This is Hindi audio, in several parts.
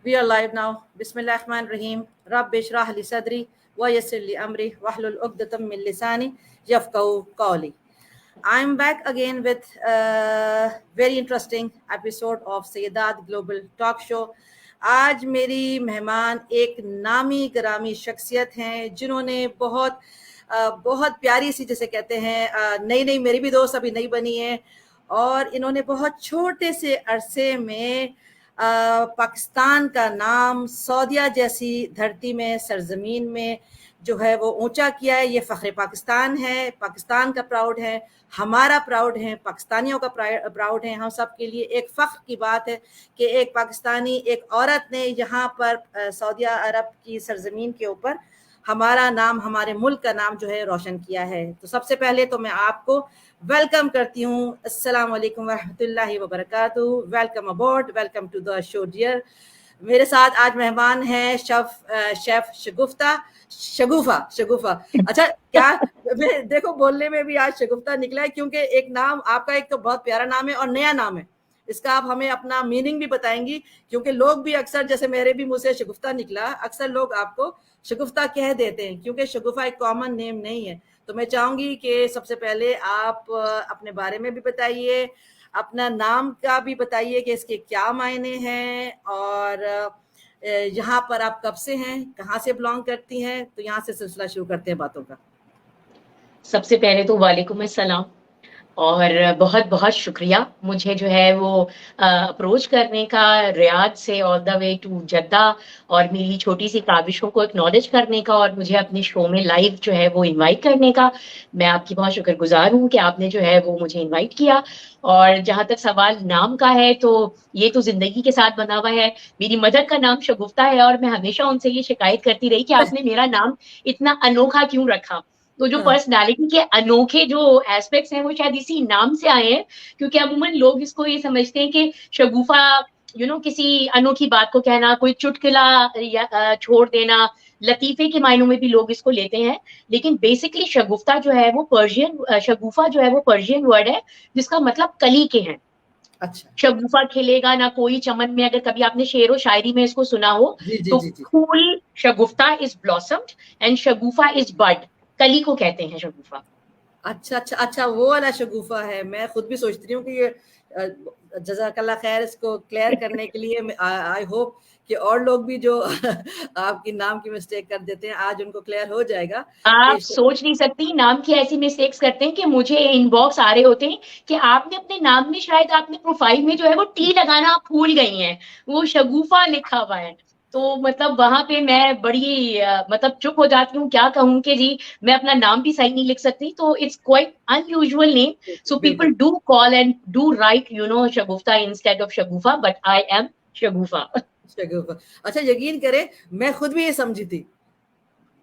We are live now. Bismillahirrahmanirrahim. Rabbi shrah li sadri wa yassir li amri wahlul 'uqdatam min lisani yafqahu qawli. I'm back again with a very interesting episode of Sayyidat Global Talk Show. आज मेरी मेहमान एक नामी गरामी शख्सियत हैं जिन्होंने बहुत प्यारी सी, जैसे कहते हैं, नई नई मेरी भी दोस्त अभी नई बनी है, और इन्होंने बहुत छोटे से अरसे में पाकिस्तान का नाम सऊदिया जैसी धरती में, सरजमीन में जो है वो ऊंचा किया है। ये फ़ख्र पाकिस्तान है, पाकिस्तान का प्राउड है, हमारा प्राउड है, पाकिस्तानियों का प्राउड है। हम सब के लिए एक फ़ख्र की बात है कि एक पाकिस्तानी, एक औरत ने यहाँ पर सऊदिया अरब की सरजमीन के ऊपर हमारा नाम, हमारे मुल्क का नाम जो है रोशन किया है। तो सबसे पहले तो मैं आपको वेलकम करती हूँ। अस्सलाम वालेकुम रहमतुल्लाहि व बरकातुहू। Welcome aboard, welcome to the show dear. मेरे साथ आज मेहमान हैं शेफ शगुफा। अच्छा, क्या देखो बोलने में भी आज शगुफ्ता निकला है, क्योंकि एक नाम आपका, एक तो बहुत प्यारा नाम है और नया नाम है। इसका आप हमें अपना मीनिंग भी बताएंगी, क्योंकि लोग भी अक्सर, जैसे मेरे भी मुंह से शगुफ्ता निकला, अक्सर लोग आपको शगुफ्ता कह देते हैं, क्योंकि शगुफा एक कॉमन नेम नहीं है। तो मैं चाहूंगी कि सबसे पहले आप अपने बारे में भी बताइए, अपना नाम का भी बताइए कि इसके क्या मायने हैं, और यहाँ पर आप कब से हैं, कहाँ से बिलोंग करती हैं। तो यहाँ से सिलसिला शुरू करते हैं बातों का। सबसे पहले तो वालेकुम अस्सलाम और बहुत बहुत शुक्रिया मुझे जो है वो अप्रोच करने का, रियाद से all the way to Jeddah, और मेरी छोटी सी काविशों को एक्नॉलेज करने का और मुझे अपने शो में लाइव जो है वो इनवाइट करने का। मैं आपकी बहुत शुक्रगुजार हूँ कि आपने जो है वो मुझे इनवाइट किया। और जहाँ तक सवाल नाम का है, तो ये तो जिंदगी के साथ बना हुआ है। मेरी मदर का नाम शगुफ्ता है और मैं हमेशा उनसे ये शिकायत करती रही कि आपने मेरा नाम इतना अनोखा क्यों रखा। तो जो पर्सनालिटी के अनोखे जो एस्पेक्ट्स हैं वो शायद इसी नाम से आए हैं, क्योंकि अमूमन लोग इसको ये समझते हैं कि शगुफा किसी अनोखी बात को कहना, कोई चुटकुला या छोड़ देना, लतीफे के मायनों में भी लोग इसको लेते हैं। लेकिन बेसिकली शगुफ्ता जो है वो शगुफा जो है वो पर्शियन वर्ड है जिसका मतलब कली के हैं। अच्छा। शगुफा खिलेगा ना कोई चमन में, अगर कभी आपने शेर व शायरी में इसको सुना हो, तो फूल शगुफ्ता इज ब्लॉसम्ड एंड शगुफा इज बड, कली को कहते हैं शगुफा। अच्छा, वो वाला शगुफा है। मैं खुद भी सोचती हूँ कि ये जज़ाकल्लाह खैर, इसको क्लियर करने के लिए आई होप कि और लोग भी जो आपकी नाम की मिस्टेक कर देते हैं, आज उनको क्लियर हो जाएगा। आप सोच नहीं सकती नाम की ऐसी मिस्टेक्स करते हैं कि मुझे इनबॉक्स आ रहे होते हैं कि आपने अपने नाम में, शायद आपने प्रोफाइल में जो है वो टी लगाना आप भूल गई हैं, वो शगुफा लिखा हुआ है। तो मतलब वहां पे मैं बड़ी मतलब चुप हो जाती हूँ, क्या कहूँ कि जी मैं अपना नाम भी सही नहीं लिख सकती। तो it's quite unusual name, so people do call and do right Shagufta instead of Shagufa, but I am Shagufa. अच्छा, यकीन करें मैं खुद भी ये समझी थी।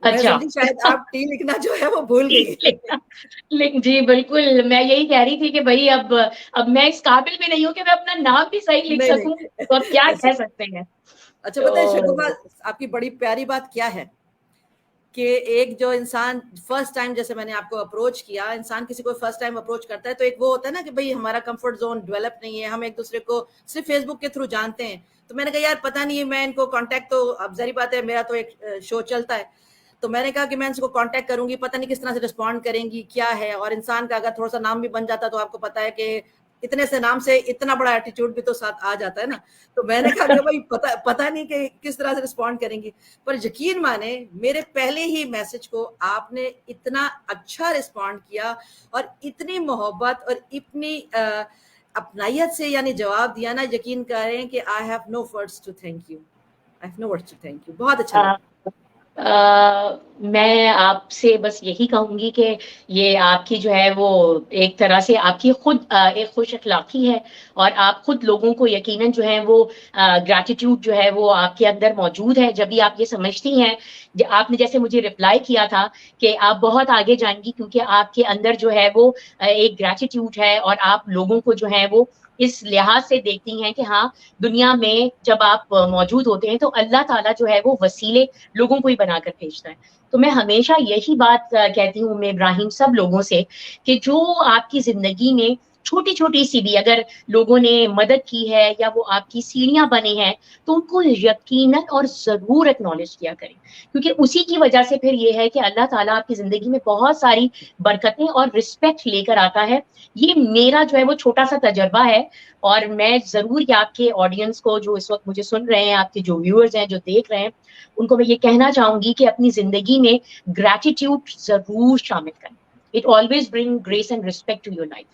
अच्छा, मैं शायद आप टी लिखना जो है वो भूल गई। जी बिल्कुल, मैं यही कह रही थी कि भाई अब मैं इस काबिल भी नहीं हूँ कि मैं अपना नाम भी सही लिख सकूं, तो अब क्या कह सकते हैं। अच्छा, बताइए शगुफा, आपकी बड़ी प्यारी बात क्या है कि एक जो इंसान फर्स्ट टाइम, जैसे मैंने आपको अप्रोच किया, इंसान किसी को फर्स्ट टाइम अप्रोच करता है तो एक वो होता है ना कि भाई हमारा कंफर्ट जोन डेवलप नहीं है, हम एक दूसरे को सिर्फ फेसबुक के थ्रू जानते हैं। तो मैंने कहा यार पता नहीं है, मैं इनको कांटेक्ट, तो अब जाहिर बात है मेरा तो एक शो चलता है, तो मैंने कहा कि मैं इनको कांटेक्ट करूंगी, पता नहीं किस तरह से रिस्पॉन्ड करेंगी, क्या है। और इंसान का अगर थोड़ा सा नाम भी बन जाता तो आपको पता है कि इतने से नाम से इतना बड़ा एटीट्यूड भी तो साथ आ जाता है ना। तो मैंने कहा कि भाई पता नहीं कि किस तरह से रिस्पॉन्ड करेंगी, पर यकीन माने मेरे पहले ही मैसेज को आपने इतना अच्छा रिस्पॉन्ड किया और इतनी मोहब्बत और इतनी अपनायत से यानी जवाब दिया ना, यकीन करें कि I have no words to thank you, I have no words to thank you. बहुत अच्छा लगा। मैं आपसे बस यही कहूंगी कि ये आपकी जो है वो एक तरह से आपकी खुद एक खुश अखलाकी है, और आप खुद लोगों को यकीनन जो है वो ग्रैटिट्यूड जो है वो आपके अंदर मौजूद है। जब भी आप ये समझती हैं, आपने जैसे मुझे रिप्लाई किया था कि आप बहुत आगे जाएंगी, क्योंकि आपके अंदर जो है वो एक ग्रैटिट्यूड है, और आप लोगों को जो है वो इस लिहाज से देखती हैं कि हाँ, दुनिया में जब आप मौजूद होते हैं तो अल्लाह ताला जो है वो वसीले लोगों को ही बनाकर भेजता है। तो मैं हमेशा यही बात कहती हूँ मैं इब्राहिम सब लोगों से कि जो आपकी जिंदगी में छोटी छोटी सी भी अगर लोगों ने मदद की है या वो आपकी सीढ़ियां बने हैं, तो उनको यकीनन और जरूर एक्नॉलेज किया करें, क्योंकि उसी की वजह से फिर ये है कि अल्लाह ताला आपकी जिंदगी में बहुत सारी बरकतें और रिस्पेक्ट लेकर आता है। ये मेरा जो है वो छोटा सा तजर्बा है, और मैं जरूर ये आपके ऑडियंस को, जो इस वक्त मुझे सुन रहे हैं, आपके जो व्यूअर्स हैं, जो देख रहे हैं, उनको मैं ये कहना चाहूंगी कि अपनी जिंदगी में ग्रैटिट्यूड जरूर शामिल करें। It always bring grace and respect to your life.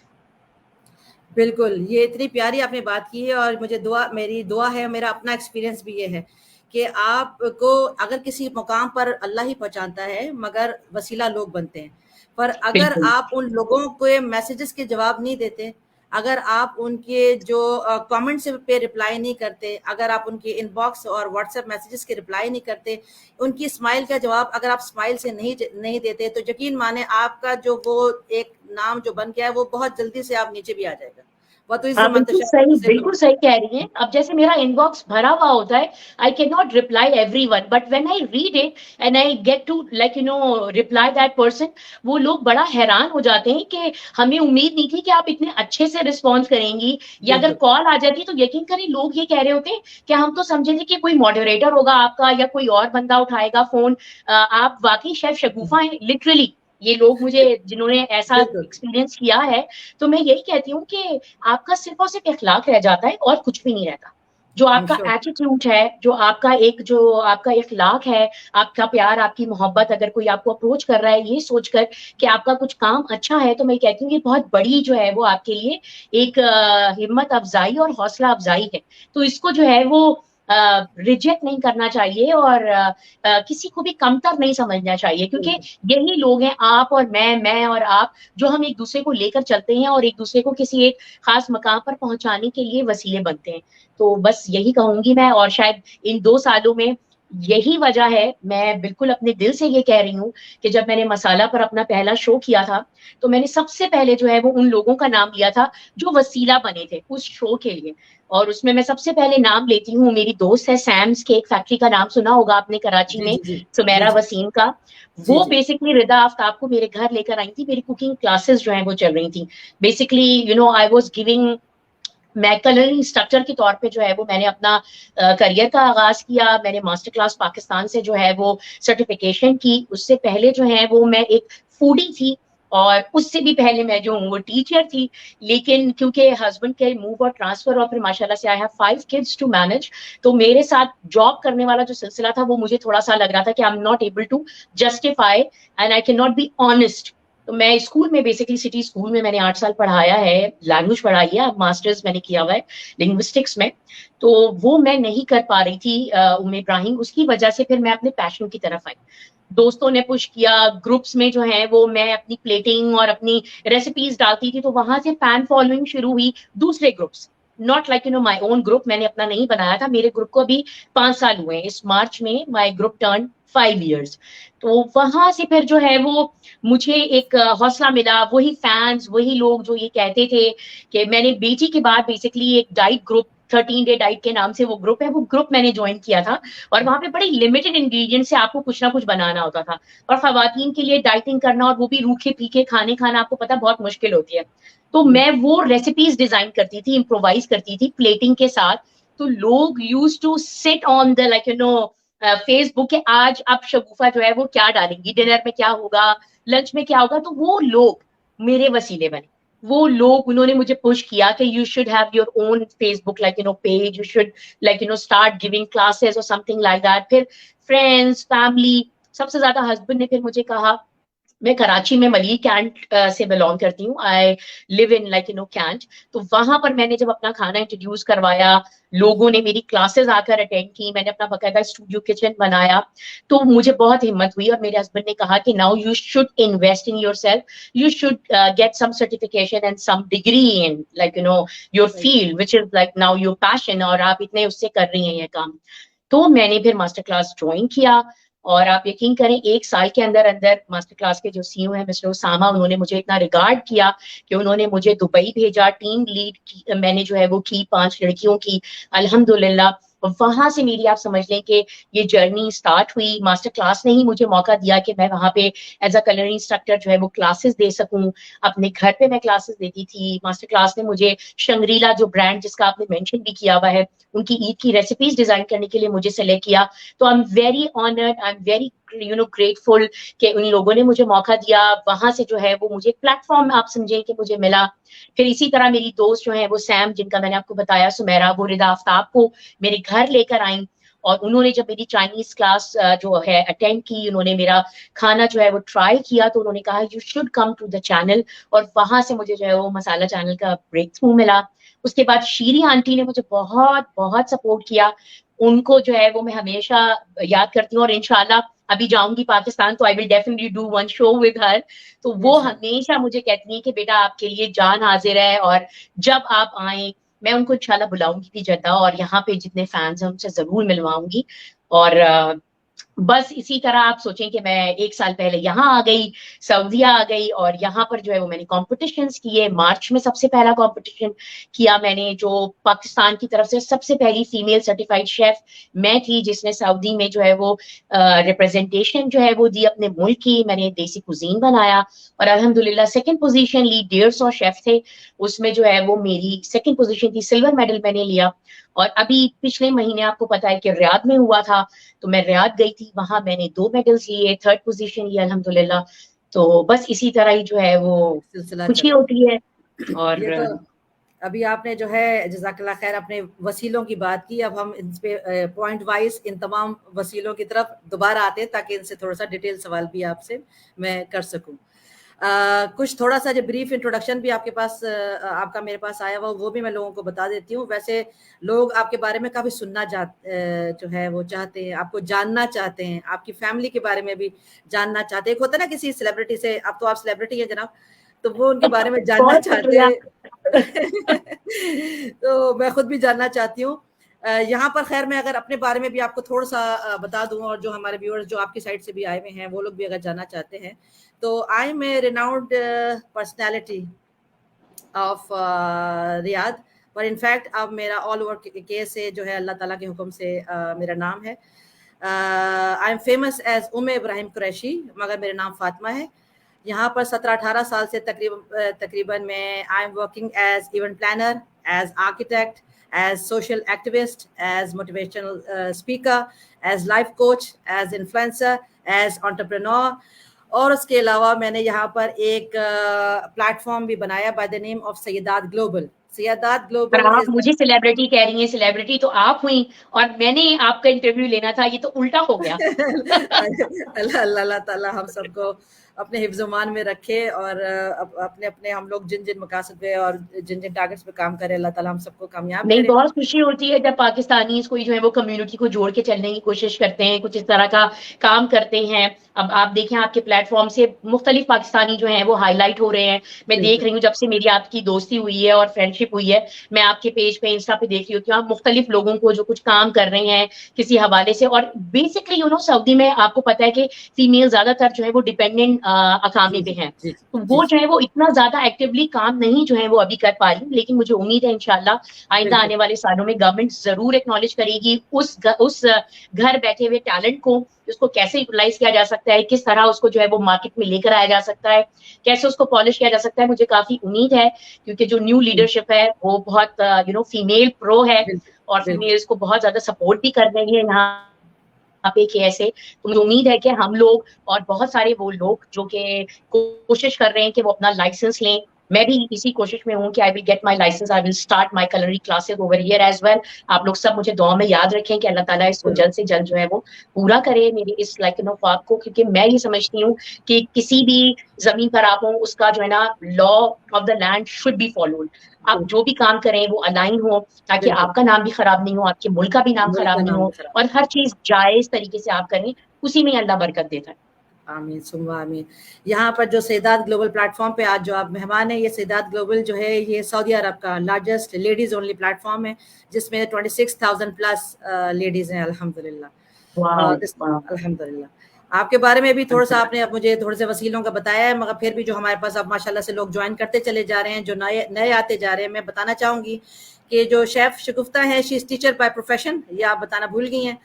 बिल्कुल, ये इतनी प्यारी आपने बात की है, और मुझे मेरी दुआ है, मेरा अपना एक्सपीरियंस भी ये है कि आपको अगर किसी मुकाम पर अल्लाह ही पहुंचाता है, मगर वसीला लोग बनते हैं। पर अगर बिल्कुल। आप उन लोगों के मैसेजेस के जवाब नहीं देते, अगर आप उनके जो कमेंट्स पे रिप्लाई नहीं करते, अगर आप उनके इनबॉक्स और व्हाट्सएप मैसेजेस के रिप्लाई नहीं करते, उनकी स्माइल का जवाब अगर आप स्माइल से नहीं देते, तो यकीन माने आपका जो वो एक नाम जो बन गया है, वो बहुत जल्दी से आप नीचे भी आ जाएगा। आप बिल्कुल सही कह रही हैं। अब जैसे मेरा इनबॉक्स भरा हुआ होता है, I can not reply everyone, but when I read it and I get to reply that person, वो लोग बड़ा हैरान हो जाते हैं कि हमें उम्मीद नहीं थी कि आप इतने अच्छे से रिस्पॉन्स करेंगी। या अगर कॉल आ जाती तो यकीन करें लोग ये कह रहे होते हैं कि हम तो समझेंगे कि कोई मॉडरेटर होगा आपका या कोई और बंदा उठाएगा फोन। आप वाकई शेफ शगुफा हैं, लिटरली। ये लोग मुझे, जिन्होंने ऐसा एक्सपीरियंस किया है, तो मैं यही कहती हूँ कि आपका सिर्फ और सिर्फ इखलाक रह जाता है और कुछ भी नहीं रहता। जो आपका एटीट्यूड है, जो आपका इखलाक है, आपका प्यार, आपकी मोहब्बत, अगर कोई आपको अप्रोच कर रहा है ये सोचकर कि आपका कुछ काम अच्छा है, तो मैं कहती हूँ ये बहुत बड़ी जो है वो आपके लिए एक हिम्मत अफजाई और हौसला अफजाई है। तो इसको जो है वो रिजेक्ट नहीं करना चाहिए, और किसी को भी कमतर नहीं समझना चाहिए, क्योंकि यही लोग हैं, आप और मैं और आप, जो हम एक दूसरे को लेकर चलते हैं और एक दूसरे को किसी एक खास मकाम पर पहुंचाने के लिए वसीले बनते हैं। तो बस यही कहूंगी मैं, और शायद इन 2 सालों में यही वजह है, मैं बिल्कुल अपने दिल से ये कह रही हूँ कि जब मैंने मसाला पर अपना पहला शो किया था, तो मैंने सबसे पहले जो है वो उन लोगों का नाम लिया था जो वसीला बने थे उस शो के लिए। और उसमें मैं सबसे पहले नाम लेती हूँ, मेरी दोस्त है सैम्स केक फैक्ट्री का नाम सुना होगा आपने कराची में, सुमेरा वसीम का। वो बेसिकली रिदा आफ्ताब को मेरे घर लेकर आई थी, मेरी कुकिंग क्लासेस जो है वो चल रही थी। बेसिकली आई वाज गिविंग, मैं कलरिंग इंस्ट्रक्टर के तौर पे जो है वो मैंने अपना करियर का आगाज किया। मैंने मास्टर क्लास पाकिस्तान से जो है वो सर्टिफिकेशन की। उससे पहले जो है वो मैं एक फूडी थी, और उससे भी पहले मैं जो हूँ वो टीचर थी। लेकिन क्योंकि हस्बैंड के मूव और ट्रांसफर, और फिर माशाल्लाह से I have 5 kids to manage, तो मेरे साथ जॉब करने वाला जो सिलसिला था वो मुझे थोड़ा सा लग रहा था कि I am not able to justify and I can not be honest. तो मैं स्कूल में, बेसिकली सिटी स्कूल में मैंने 8 साल पढ़ाया है, लैंग्वेज पढ़ाई है, मास्टर्स मैंने किया हुआ है लिंग्विस्टिक्स में। तो वो मैं नहीं कर पा रही थी इब्राहिम, उसकी वजह से फिर मैं अपने पैशन की तरफ आई। दोस्तों ने पुश किया, ग्रुप्स में जो है वो मैं अपनी प्लेटिंग और अपनी रेसिपीज डालती थी, तो वहां से फैन फॉलोइंग शुरू हुई। दूसरे groups, not like my own group, मैंने अपना नहीं बनाया था, मेरे ग्रुप को अभी 5 साल हुए हैं। इस मार्च में माई ग्रुप टर्न 5 years। तो वहां से फिर जो है वो मुझे एक हौसला मिला, वही फैंस, वही लोग जो ये कहते थे कि मैंने बेटी के बाद बेसिकली एक डाइट ग्रुप, 13 डे डाइट के नाम से वो ग्रुप है, वो ग्रुप मैंने ज्वाइन किया था। और वहां पे बड़े लिमिटेड इंग्रेडिएंट से आपको कुछ ना कुछ बनाना होता था, और खवातीन के लिए डाइटिंग करना, और वो भी रूखे फीके खाने खाना, आपको पता बहुत मुश्किल होती है। तो मैं वो रेसिपीज डिजाइन करती थी, इम्प्रोवाइज करती थी प्लेटिंग के साथ। तो लोग use to sit on the Facebook के, आज अब शगुफा जो है वो क्या डालेंगी, डिनर में क्या होगा, लंच में क्या होगा। तो वो लोग मेरे वसीले बने, वो लोग, उन्होंने मुझे पुश किया कि you should have your own Facebook page, you should start giving classes और समथिंग लाइक दैट। फिर फ्रेंड्स, फैमिली, सबसे ज्यादा हस्बैंड ने फिर मुझे कहा, मैं कराची में मलिक कैंट से बिलोंग करती हूँ, आई लिव इन कैंट। तो वहां पर मैंने जब अपना खाना इंट्रोड्यूस करवाया, लोगों ने मेरी क्लासेस आकर अटेंड की, मैंने अपना बकायदा स्टूडियो किचन बनाया, तो मुझे बहुत हिम्मत हुई। और मेरे हस्बैंड ने कहा कि now you should invest in yourself, you should get some certification and some degree in your field which is now your passion, और आप इतने उससे कर रही हैं ये काम। तो मैंने फिर मास्टर क्लास ज्वाइन किया, और आप यकीन करें 1 साल के अंदर अंदर मास्टर क्लास के जो सीईओ हैं मिस्टर उसामा, उन्होंने मुझे इतना रिगार्ड किया कि उन्होंने मुझे दुबई भेजा, टीम लीड की मैंने जो है वो की 5 लड़कियों की, अल्हम्दुलिल्लाह। और वहां से मेरी आप समझ लें कि ये जर्नी स्टार्ट हुई। मास्टर क्लास ने ही मुझे मौका दिया कि मैं वहां पे एज अ कलर इंस्ट्रक्टर जो है वो क्लासेस दे सकूं। अपने घर पे मैं क्लासेस देती थी। मास्टर क्लास ने मुझे शंग्रीला जो ब्रांड जिसका आपने मेंशन भी किया हुआ है, उनकी ईद की रेसिपीज डिजाइन करने के लिए मुझे सेलेक्ट किया। तो I am very honoured, I am very grateful कि उन लोगों ने मुझे मौका दिया। वहां से जो है वो मुझे प्लेटफॉर्म आप समझें कि मुझे मिला। फिर इसी तरह मेरी दोस्त जो है वो सैम, जिनका मैंने आपको बताया, सुमेरा, वो रिदा आफ्ताब को मेरे घर लेकर आई और उन्होंने जब मेरी चाइनीज क्लास जो है अटेंड की, उन्होंने मेरा खाना जो है वो ट्राई किया, तो उन्होंने कहा you should come to the channel. और वहां से मुझे जो है वो मसाला चैनल का ब्रेक थ्रू मिला। उसके बाद शीरी आंटी ने मुझे बहुत बहुत सपोर्ट किया। उनको जो है वो मैं हमेशा याद करती हूँ और इंशाल्लाह अभी जाऊंगी पाकिस्तान तो I will definitely do one show with her. तो वो हमेशा मुझे कहती हैं कि बेटा आपके लिए जान हाजिर है और जब आप आए मैं उनको इंशाल्लाह बुलाऊंगी भी जद्दा और यहाँ पे जितने फैंस हैं उनसे जरूर मिलवाऊंगी। और बस इसी तरह आप सोचें कि मैं 1 साल पहले यहाँ आ गई, सऊदीया आ गई और यहाँ पर जो है वो मैंने कॉम्पिटिशन्स किए। मार्च में सबसे पहला कॉम्पिटिशन किया मैंने, जो पाकिस्तान की तरफ से सबसे पहली फीमेल सर्टिफाइड शेफ मैं थी जिसने सऊदी में जो है वो रिप्रेजेंटेशन जो है वो दी अपने मुल्क की। मैंने देसी कुजीन बनाया और अल्हम्दुलिल्लाह सेकंड पोजीशन ली। 150 शेफ थे उसमें, जो है वो मेरी सेकंड पोजीशन थी। सिल्वर मेडल मैंने लिया। और अभी पिछले महीने आपको पता है कि रियाद में हुआ था, तो मैं रियाद गई थी, वहां मैंने 2 मेडल्स लिए, थर्ड पोजीशन लिया अल्हम्दुलिल्लाह। तो बस इसी तरह ही जो है वो सिलसिला खुशी चला। होती है। ये और तो अभी आपने जो है जज़ाकल्लाह खैर अपने वसीलों की बात की। अब हम इन पे पॉइंट वाइज इन तमाम वसीलों की तरफ दोबारा आते हैं ताकि इनसे थोड़ा सा डिटेल सवाल भी आपसे मैं कर सकूं। कुछ थोड़ा सा जो ब्रीफ इंट्रोडक्शन भी आपके पास आपका मेरे पास आया हुआ वो भी मैं लोगों को बता देती हूँ। वैसे लोग आपके बारे में काफ़ी सुनना जो है वो चाहते हैं, आपको जानना चाहते हैं, आपकी फैमिली के बारे में भी जानना चाहते हैं। एक होता है ना किसी सेलिब्रिटी से, अब तो आप सेलिब्रिटी हैं जनाब, तो वो उनके बारे में जानना बहुत चाहते शुक्रिया। हैं। तो मैं खुद भी जानना चाहती हूँ। यहाँ पर खैर मैं अगर अपने बारे में भी आपको थोड़ा सा बता दूं और जो हमारे व्यूअर्स जो आपकी साइड से भी आए हुए हैं वो लोग भी अगर जानना चाहते हैं, तो I am a renowned personality of Riyadh. पर इनफैक्ट अब मेरा ऑल ओवर केस से जो है अल्लाह ताला के हुक्म से मेरा नाम है। I am famous as Ibrahim Qureshi, मगर मेरा नाम फातिमा है। यहाँ पर 17-18 साल से तकरीबन मैं I am working as event planner, as architect, as social activist, as motivational speaker, as life coach, as influencer, as entrepreneur. और उसके अलावा मैंने यहाँ पर एक प्लेटफॉर्म भी बनाया by the name of Sayyidat global. सैयदात और ग्लोबल आप इज मुझे सेलिब्रिटी कह रही हैं, सेलिब्रिटी तो आप हुई और मैंने आपका इंटरव्यू लेना था, ये तो उल्टा हो गया। अल्लाह अल्लाह ताला हम सबको अपने हिफ्ज़-ओ-मान में रखे और अपने अपने हम लोग जिन जिन मकासद पे और जिन जिन टारगेट्स पे काम करें, अल्लाह ताला हम सबको कामयाब नहीं, करे। बहुत खुशी होती है जब पाकिस्तानी कोई जो है वो कम्युनिटी को जोड़ के चलने की कोशिश करते हैं, कुछ इस तरह का काम करते हैं। अब आप देखें आपके प्लेटफॉर्म से मुख्तलिफ पाकिस्तानी जो हैं वो हाईलाइट हो रहे हैं। मैं देख रही हूँ जब से मेरी आपकी दोस्ती हुई है और फ्रेंडशिप हुई है, मैं आपके पेज पे इंस्टा पे देख रही होती हूँ, आप मुख्तलिफ लोगों को जो कुछ काम कर रहे हैं किसी हवाले से। और बेसिकली सऊदी में आपको पता है कि फीमेल ज्यादातर जो है वो डिपेंडेंट अकामे जी पे जी हैं, जी तो जी वो जी जो है वो इतना ज्यादा एक्टिवली काम नहीं जो है वो अभी कर पा रही, लेकिन मुझे उम्मीद है इंशाल्लाह आइंदा बिल्कुल आने वाले सालों में गवर्नमेंट जरूर एक्नॉलेज करेगी उस घर बैठे हुए टैलेंट को, उसको कैसे यूटिलाइज किया जा सकता है, किस तरह उसको जो है वो मार्केट में लेकर आया जा सकता है, कैसे उसको पॉलिश किया जा सकता है। मुझे काफी उम्मीद है क्योंकि जो न्यू जी, लीडरशिप है वो बहुत फीमेल प्रो है बिल्कुल और बिल्कुल फीमेल्स को बहुत ज्यादा सपोर्ट भी कर रही है यहाँ पे कि ऐसे। तो मुझे उम्मीद है कि हम लोग और बहुत सारे वो लोग जो कि कोशिश कर रहे हैं कि वो अपना लाइसेंस लें, मैं भी इसी कोशिश में हूँ कि I will get my licence, I will start my culinary classes over here as well. आप लोग सब मुझे दुआ में याद रखें कि अल्लाह ताला इसको जरूर जल्द से जल्द जो है वो पूरा करे मेरी इस ख्वाब को, क्योंकि मैं ये समझती हूँ कि किसी भी जमीन पर आप हो उसका जो है ना law of the land should be followed. आप बिल्कुल जो भी काम करें वो अलाइन हो ताकि बिल्कुल। आपका नाम भी खराब नहीं हो, आपके मुल्क का भी नाम मुल्क का खराब नहीं नाम भी हो, खराब। और हर चीज जायज तरीके से आप करें, उसी में अल्लाह बरकत देता है। आमीन सुम्मा आमीन। यहाँ पर जो सैयदात ग्लोबल प्लेटफॉर्म पे आज जो आप मेहमान हैं, ये सैयदात ग्लोबल जो है ये सऊदी अरब का लार्जेस्ट लेडीज ओनली प्लेटफॉर्म है जिसमें 26,000 प्लस लेडीज हैं अल्हम्दुलिल्लाह। वाह वाह। अल्हम्दुलिल्लाह आपके बारे में भी थोड़ा सा आपने अब मुझे थोड़े से वसीलों का बताया है, मगर फिर भी जो हमारे पास अब माशाल्लाह से लोग ज्वाइन करते चले जा रहे हैं, जो नए नए आते जा रहे हैं, मैं बताना चाहूँगी कि जो शेफ शगुफ्ता है, she is teacher by profession, ये आप बताना भूल गई हैं।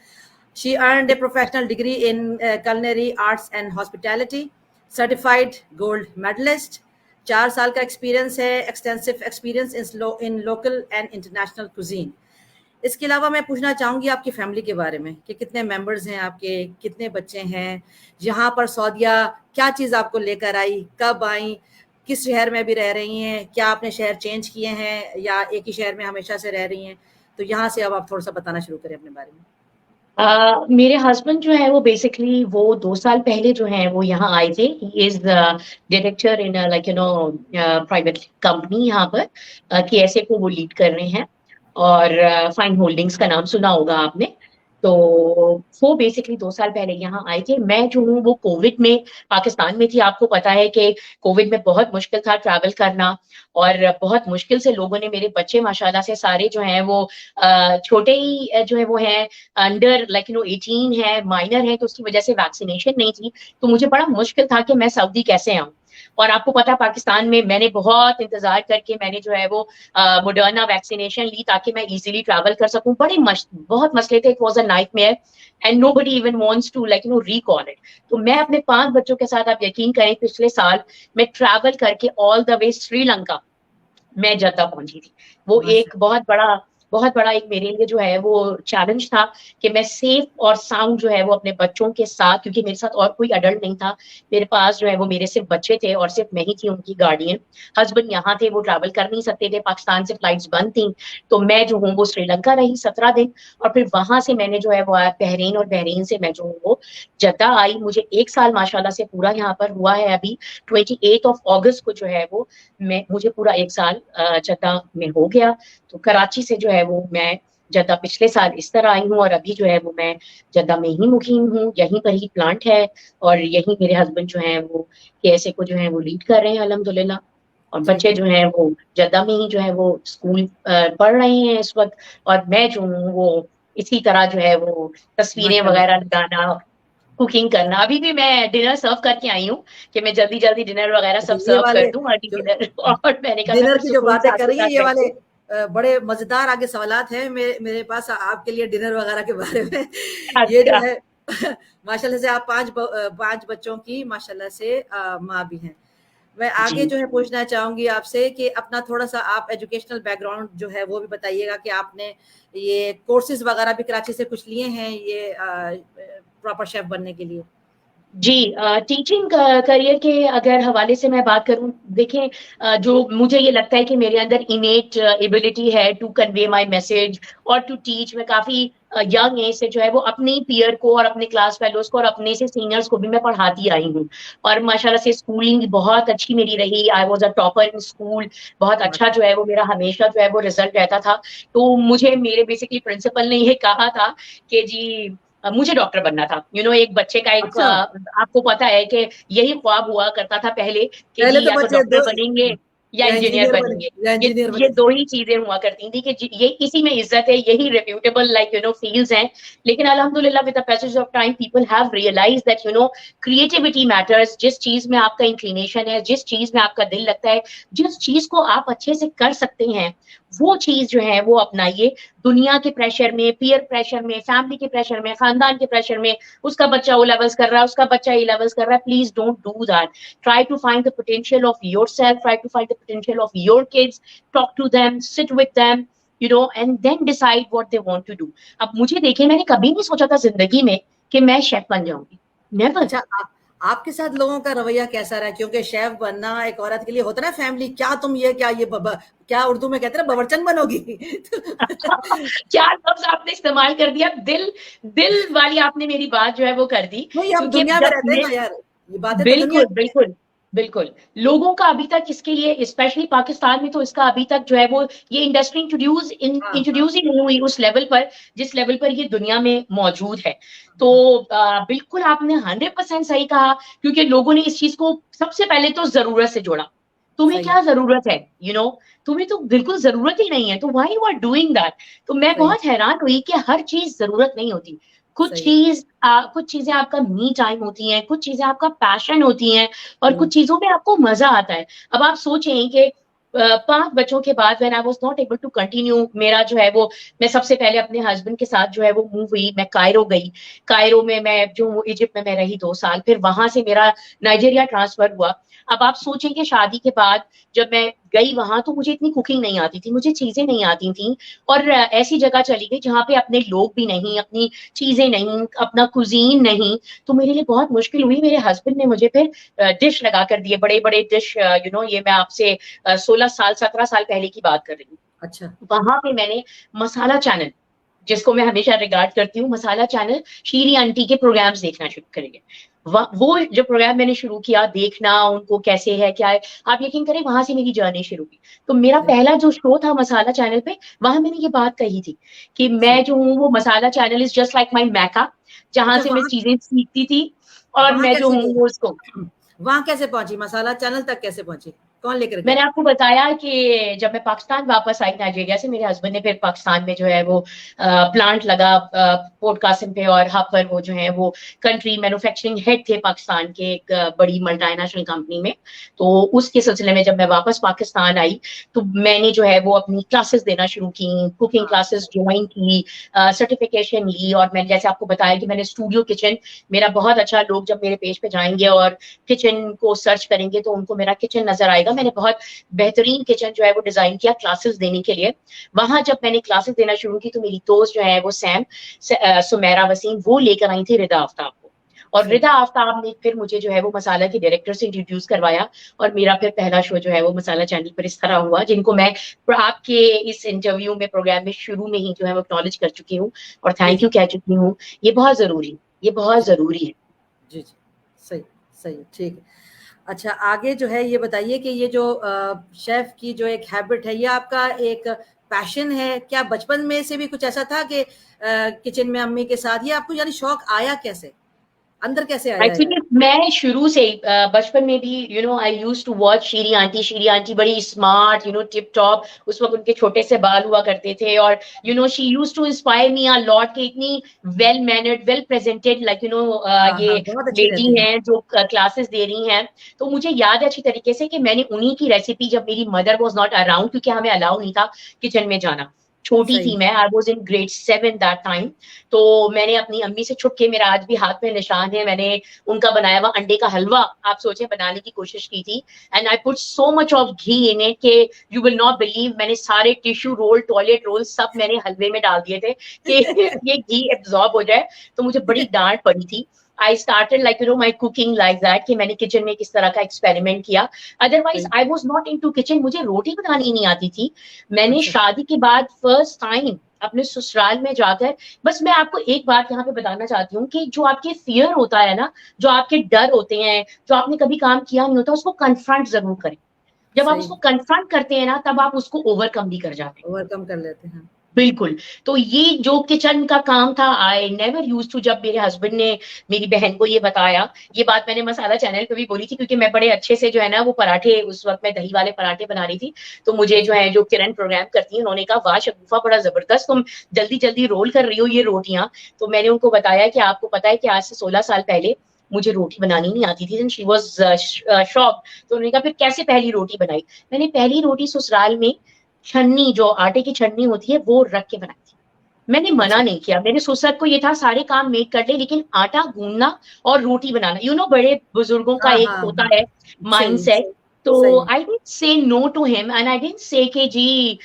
She earned a professional degree in culinary arts and hospitality, certified gold medallist, 4 साल का एक्सपीरियंस है, extensive experience in local and international cuisine. इसके अलावा मैं पूछना चाहूँगी आपकी फैमिली के बारे में कि कितने मेंबर्स हैं आपके, कितने बच्चे हैं, यहाँ पर सऊदीया क्या चीज़ आपको लेकर आई, कब आई, किस शहर में भी रह रही हैं, क्या आपने शहर चेंज किए हैं या एक ही शहर में हमेशा से रह रही हैं? तो यहाँ से अब आप थोड़ा सा बताना शुरू करें अपने बारे में। मेरे हस्बैंड जो है वो बेसिकली वो 2 साल पहले जो है वो यहाँ आए थे। He is director in like private company यहाँ पर, KSA को वो लीड कर रहे हैं, और फाइन होल्डिंग्स का नाम सुना होगा आपने। तो वो बेसिकली 2 साल पहले यहाँ आए थे। मैं जो हूँ वो कोविड में पाकिस्तान में थी। आपको पता है कि कोविड में बहुत मुश्किल था ट्रैवल करना, और बहुत मुश्किल से लोगों ने, मेरे बच्चे माशाल्लाह से सारे जो हैं वो छोटे ही जो है वो हैं, अंडर 18 है, माइनर है, तो उसकी वजह से वैक्सीनेशन नहीं थी। तो मुझे बड़ा मुश्किल था कि मैं सऊदी कैसे आऊँ। और आपको पता है पाकिस्तान में मैंने बहुत इंतजार करके मैंने जो है वो मोडर्ना वैक्सीनेशन ली ताकि मैं इजीली ट्रैवल कर सकूं। बहुत मसले थे, it was a nightmare and nobody even wants to recall it. तो मैं अपने 5 बच्चों के साथ, आप यकीन करें, पिछले साल मैं ट्रैवल करके ऑल द वे श्रीलंका मैं जद्दा पहुंची थी। वो एक बहुत बड़ा एक मेरे लिए जो है वो चैलेंज था कि मैं सेफ और साउंड जो है वो अपने बच्चों के साथ, क्योंकि मेरे साथ और कोई अडल्ट नहीं था, मेरे पास जो है वो मेरे सिर्फ बच्चे थे और सिर्फ मैं ही थी उनकी गार्डियन। हस्बैंड यहाँ थे, वो ट्रैवल कर नहीं सकते थे, पाकिस्तान से फ्लाइट्स बंद थी। तो मैं जो हूँ वो श्रीलंका रही 17 दिन, और फिर वहां से मैंने जो है वो बहरीन, और बहरीन से मैं जो हूँ वो जद्दा आई। मुझे 1 साल माशाल्लाह से पूरा यहाँ पर हुआ है। अभी 28 अगस्त को जो है वो मुझे पूरा 1 साल जद्दा में हो गया। तो कराची से जो है वो मैं जद्दा पिछले साल इस तरह आई हूँ, और अभी जो है वो मैं जद्दा में ही मुकीम हूँ, यहीं पर ही प्लांट है, और यहीं मेरे हस्बैंड जो है वो KSA को जो है वो लीड कर रहे हैं अल्हम्दुलिल्लाह। और बच्चे जो हैं वो जद्दा में ही जो है वो स्कूल पढ़ रहे हैं इस वक्त, और मैं जो हूँ वो इसी तरह जो है वो तस्वीरें वगैरह लगाना, कुकिंग करना। अभी भी मैं डिनर सर्व करके आई हूँ कि मैं जल्दी जल्दी डिनर वगैरह सब सर्व कर दूं, अर्ली डिनर। और मैंने कहा डिनर की जो सुकून बातें साथ कर रही है, साथ ये वाले बैठूं। बड़े मजेदार आगे सवालात हैं मेरे पास आपके लिए डिनर वगैरह के बारे में। ये जो अच्छा। है माशाल्लाह से आप 5 बच्चों की माशाल्लाह से माँ भी हैं। मैं आगे जी जो है पूछना चाहूंगी आपसे कि अपना थोड़ा सा आप एजुकेशनल बैकग्राउंड जो है वो भी बताइएगा कि आपने ये कोर्सेज वगैरह भी कराची से कुछ लिए हैं ये प्रॉपर शेफ बनने के लिए? जी, टीचिंग करियर के अगर हवाले से मैं बात करूं, देखें, जो मुझे ये लगता है कि मेरे अंदर इनेट एबिलिटी है टू कन्वे माय मैसेज और टू टीच। मैं काफी यंग एज से जो है वो अपने पीयर को और अपने क्लास फेलोज को और अपने से सीनियर्स को भी मैं पढ़ाती आई हूँ। और माशाल्लाह से स्कूलिंग बहुत अच्छी मेरी रही। I was a topper in school. बहुत अच्छा जो है वो मेरा हमेशा जो है वो रिजल्ट रहता था। तो मुझे मेरे बेसिकली प्रिंसिपल ने ये कहा था कि जी मुझे डॉक्टर बनना था। एक बच्चे का एक अच्छा, आपको पता है कि यही ख्वाब हुआ करता था पहले कि पहले जी तो या तो बच्चे डॉक्टर बनेंगे या या इंजीनियर इंजीनियर बने बनेंगे। या ये इंजीनियर ये बने। दो ही चीजें हुआ करती थी कि ये इसी में इज्जत है, यही रेप्यूटेबल फील्ड्स हैं। लेकिन अल्हम्दुलिल्लाह with the passage of time people have realised that creativity matters. जिस चीज में आपका इंक्लिनेशन है, जिस चीज में आपका दिल लगता है, जिस चीज को आप अच्छे से कर सकते हैं, वो चीज जो है वो अपनाइए। दुनिया के प्रेशर में, पीयर प्रेशर में, फैमिली के प्रेशर में, खानदान के प्रेशर में, उसका बच्चा ओ लेवल्स कर रहा है, उसका बच्चा ए लेवल्स कर रहा है, please don't do that. Try to find the potential of yourself, try to find the potential of your kids, talk to them, sit with them, and then decide what they want to do. अब मुझे देखिए, मैंने कभी नहीं सोचा था जिंदगी में कि मैं शेफ बन जाऊंगी। नेवर। अच्छा, आपके साथ लोगों का रवैया कैसा रहा? क्योंकि शेफ बनना एक औरत के लिए होता है ना, फैमिली क्या तुम ये क्या ये क्या उर्दू में कहते हैं ना, बवर्चन बनोगी। क्या लफ्ज आपने इस्तेमाल कर दिया, दिल दिल वाली आपने मेरी बात जो है वो कर दी। नहीं, हम क्योंकि दुनिया में जब रहते हैं ना यार, ये बातें तो दुनिया बिल्कुल की हैं। बिल्कुल बिल्कुल, लोगों का अभी तक इसके लिए, स्पेशली पाकिस्तान में, तो इसका अभी तक जो है वो ये इंडस्ट्री हाँ, हाँ, इंट्रोड्यूस ही नहीं हुई उस लेवल पर जिस लेवल पर ये दुनिया में मौजूद है। तो हाँ, बिल्कुल आपने 100% सही कहा, क्योंकि लोगों ने इस चीज को सबसे पहले तो जरूरत से जोड़ा। तुम्हें सही, क्या जरूरत है, तुम्हें तो बिल्कुल जरूरत ही नहीं है, तो why you are doing that. तो मैं सही, बहुत हैरान हुई कि हर चीज जरूरत नहीं होती। सही, कुछ चीजें आपका मी टाइम होती हैं, कुछ चीजें आपका पैशन होती हैं, और हम्म, कुछ चीजों में आपको मजा आता है। अब आप सोचें कि 5 बच्चों के बाद when I was not able to continue, मेरा जो है वो, मैं सबसे पहले अपने हस्बैंड के साथ जो है वो मूव हुई, मैं कायरो गई। कायरो में मैं जो इजिप्ट में मैं रही 2 साल, फिर वहां से मेरा नाइजीरिया ट्रांसफर हुआ। अब आप सोचेंगे शादी के बाद जब मैं गई वहां, तो मुझे इतनी कुकिंग नहीं आती थी, मुझे चीजें नहीं आती थी, और ऐसी जगह चली गई जहाँ पे अपने लोग भी नहीं, अपनी चीजें नहीं, अपना कुजीन नहीं। तो मेरे लिए बहुत मुश्किल हुई। मेरे हस्बैंड ने मुझे फिर डिश लगा कर दिए, बड़े बड़े डिश, ये मैं आपसे 16 साल 17 साल पहले की बात कर रही हूँ। अच्छा। वहां पे मैंने मसाला चैनल, जिसको मैं हमेशा रिगार्ड करती हूँ, मसाला चैनल, शीरी आंटी के प्रोग्राम्स देखना शुरू करेंगे। वो जो प्रोग्राम मैंने शुरू किया देखना, उनको कैसे है क्या है, आप यकीन करें वहां से मेरी जर्नी शुरू हुई। तो मेरा सही। पहला जो शो था मसाला चैनल पे, वहां मैंने ये बात कही थी कि सही। मैं जो हूँ वो Masala channel is just like my मैका, जहां अच्छा, से मैं वहां चीजें सीखती थी, और वहां मैं जो कैसे हूँ वो उसको, गई? वहां कैसे पहुंची, मसाला चैनल तक कैसे पहुंची, कौन लेकर गया? मैंने आपको बताया कि जब मैं पाकिस्तान वापस आई नाइजीरिया से, मेरे हस्बैंड ने फिर पाकिस्तान में जो है वो प्लांट लगा पोर्ट कासिम पे, और यहाँ पर वो जो है वो कंट्री मैन्युफैक्चरिंग हेड थे पाकिस्तान के एक बड़ी मल्टीनेशनल कंपनी में। तो उसके सिलसिले में जब मैं वापस पाकिस्तान आई, तो मैंने जो है वो अपनी क्लासेस देना शुरू की, कुकिंग हाँ, क्लासेस ज्वाइन की, सर्टिफिकेशन ली, और मैंने जैसे आपको बताया कि मैंने स्टूडियो किचन, मेरा बहुत अच्छा, लोग जब मेरे पेज पे जाएंगे और किचन को सर्च करेंगे तो उनको मेरा किचन नजर आएगा। मैंने बहुत बेहतरीन किचन जो है वो डिजाइन किया क्लासेस देने के लिए। वहां जब मैंने क्लासेस देना शुरू की, तो मेरी दोस्त जो है वो सुमेरा वसीम, वो लेकर आई थी रिदा आफ्ताब को, और सही। रिदा आफ्ताब ने फिर मुझे जो है वो मसाला के डायरेक्टर से इंट्रोड्यूस करवाया, और मेरा फिर पहला शो जो है वो मसाला चैनल पर इस तरह हुआ, जिनको मैं आपके इस इंटरव्यू में, प्रोग्राम में शुरू में ही जो है वो एक्नॉलेज कर चुकी हूँ और जी थैंक जी यू कह चुकी हूँ। ये बहुत जरूरी, ये बहुत जी जरूरी है। जी जी। सही। सही है, ठीक है। अच्छा, आगे जो है ये बताइए कि ये जो शेफ की जो एक हैबिट है, ये आपका एक पैशन है क्या? बचपन में से भी कुछ ऐसा था कि किचन में अम्मी के साथ, ये आपको यानी शौक आया कैसे, अंदर कैसे आया एक्चुअली यार? मैं शुरू से ही बचपन में भी I used to watch Shiri aunty. Shiri aunty बड़ी स्मार्ट, टिप टॉप, उस वक्त उनके छोटे से बाल हुआ करते थे, और she use to inspire me a lot के इतनी well mannered, well presented, like हाँ हाँ, ये बहुत अच्छी लेडी रहती हैं। हैं जो क्लासेस दे रही हैं। तो मुझे याद है अच्छी तरीके से कि मैंने उन्हीं की रेसिपी, जब मेरी मदर वॉज नॉट अराउंड, क्योंकि हमें अलाउ नहीं था किचन में जाना, छोटी सही। थी मैं, आई was in grade 7 that time. तो मैंने अपनी अम्मी से छुप के, मेरा आज भी हाथ में निशान है, मैंने उनका बनाया हुआ अंडे का हलवा, आप सोचे, बनाने की कोशिश की थी। And I put so much of ghee in it के यू विल नॉट बिलीव, मैंने सारे टिश्यू रोल, टॉयलेट रोल सब मैंने हलवे में डाल दिए थे कि ये घी एब्जॉर्ब हो जाए। तो मुझे बड़ी डांट पड़ी थी। I started like my cooking like that, कि मैंने किचन में किस तरह का एक्सपेरिमेंट किया। अदरवाइज सही। I was not into kitchen, मुझे रोटी बनानी नहीं आती थी। मैंने अच्छा। शादी के बाद फर्स्ट टाइम अपने ससुराल में जाकर, बस मैं आपको एक बात यहाँ पे बताना चाहती हूँ कि जो आपके फियर होता है ना, जो आपके डर होते हैं, जो आपने कभी काम किया नहीं होता, उसको कन्फ्रंट जरूर करें। जब आप सही। उसको कन्फ्रंट करते हैं ना, तब आप उसको ओवरकम भी कर जाते हैं। ओवरकम कर लेते हैं। बिल्कुल। तो ये जो किचन का काम था, आई नेवर यूज टू, जब मेरे हस्बैंड ने मेरी बहन को ये बताया, ये बात मैंने मसाला चैनल पे भी बोली थी, क्योंकि मैं बड़े अच्छे से जो है ना वो पराठे, उस वक्त मैं दही वाले पराठे बना रही थी। तो मुझे जो अच्छा। है, जो किरण प्रोग्राम करती है, उन्होंने कहा वाह शगुफा, बड़ा जबरदस्त तुम जल्दी जल्दी रोल कर रही हो ये रोटियां। तो मैंने उनको बताया कि आपको पता है कि आज से 16 साल पहले मुझे रोटी बनानी नहीं आती थी। She was shock. तो उन्होंने कहा फिर कैसे पहली रोटी बनाई? मैंने पहली रोटी ससुराल में छन्नी, जो आटे की छन्नी होती है, वो रख के बनाई थी। मैंने मना अच्छा। नहीं किया, मेरे ससुर को ये था सारे काम मेड कर ले, लेकिन आटा गूंदना और रोटी बनाना, बड़े बुजुर्गों का हाँ एक हाँ होता हाँ। है सही माइंडसेट। सही। तो सही। I didn't say no to him, and I didn't say कि जी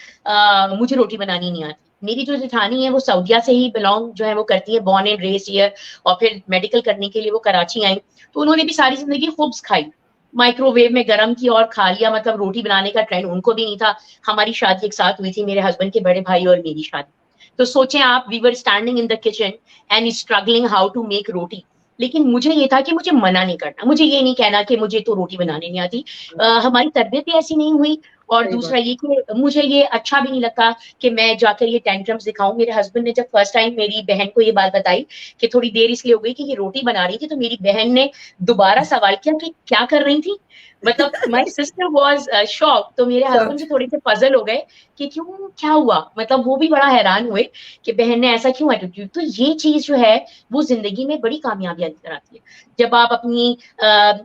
मुझे रोटी बनानी नहीं आती। मेरी जो जेठानी है वो सऊदिया से ही बिलोंग जो है वो करती है, बॉर्न एंड रेस्ड हियर, और फिर मेडिकल करने के लिए वो कराची आई। तो उन्होंने भी सारी जिंदगी खुब्स खाई, माइक्रोवेव में गर्म किया और खा लिया, मतलब रोटी बनाने का ट्रेंड उनको भी नहीं था। हमारी शादी एक साथ हुई थी, मेरे हस्बैंड के बड़े भाई और मेरी शादी। तो सोचें आप, we were standing in the kitchen and struggling how to make roti. लेकिन मुझे ये था कि मुझे मना नहीं करना, मुझे ये नहीं कहना कि मुझे तो रोटी बनाने नहीं आती। हमारी तरबियत ही ऐसी नहीं हुई। और सही दूसरा बात। ये कि मुझे ये अच्छा भी नहीं लगता कि मैं जाकर ये टेंट्रम्स दिखाऊं। मेरे हस्बैंड ने जब फर्स्ट टाइम मेरी बहन को ये बात बताई कि थोड़ी देर इसलिए हो गई कि ये रोटी बना रही थी, तो मेरी बहन ने दोबारा सवाल किया कि क्या कर रही थी। मतलब माई सिस्टर वॉज शॉक। तो मेरे हस्बैंड भी शॉक्ड। थोड़े से पजल हो गए कि क्यों, क्या हुआ, मतलब वो भी बड़ा हैरान हुए कि बहन ने ऐसा क्यों एटीट्यूड। तो ये चीज जो है वो जिंदगी में बड़ी कामयाबियां लेकर आती है। जब आप अपनी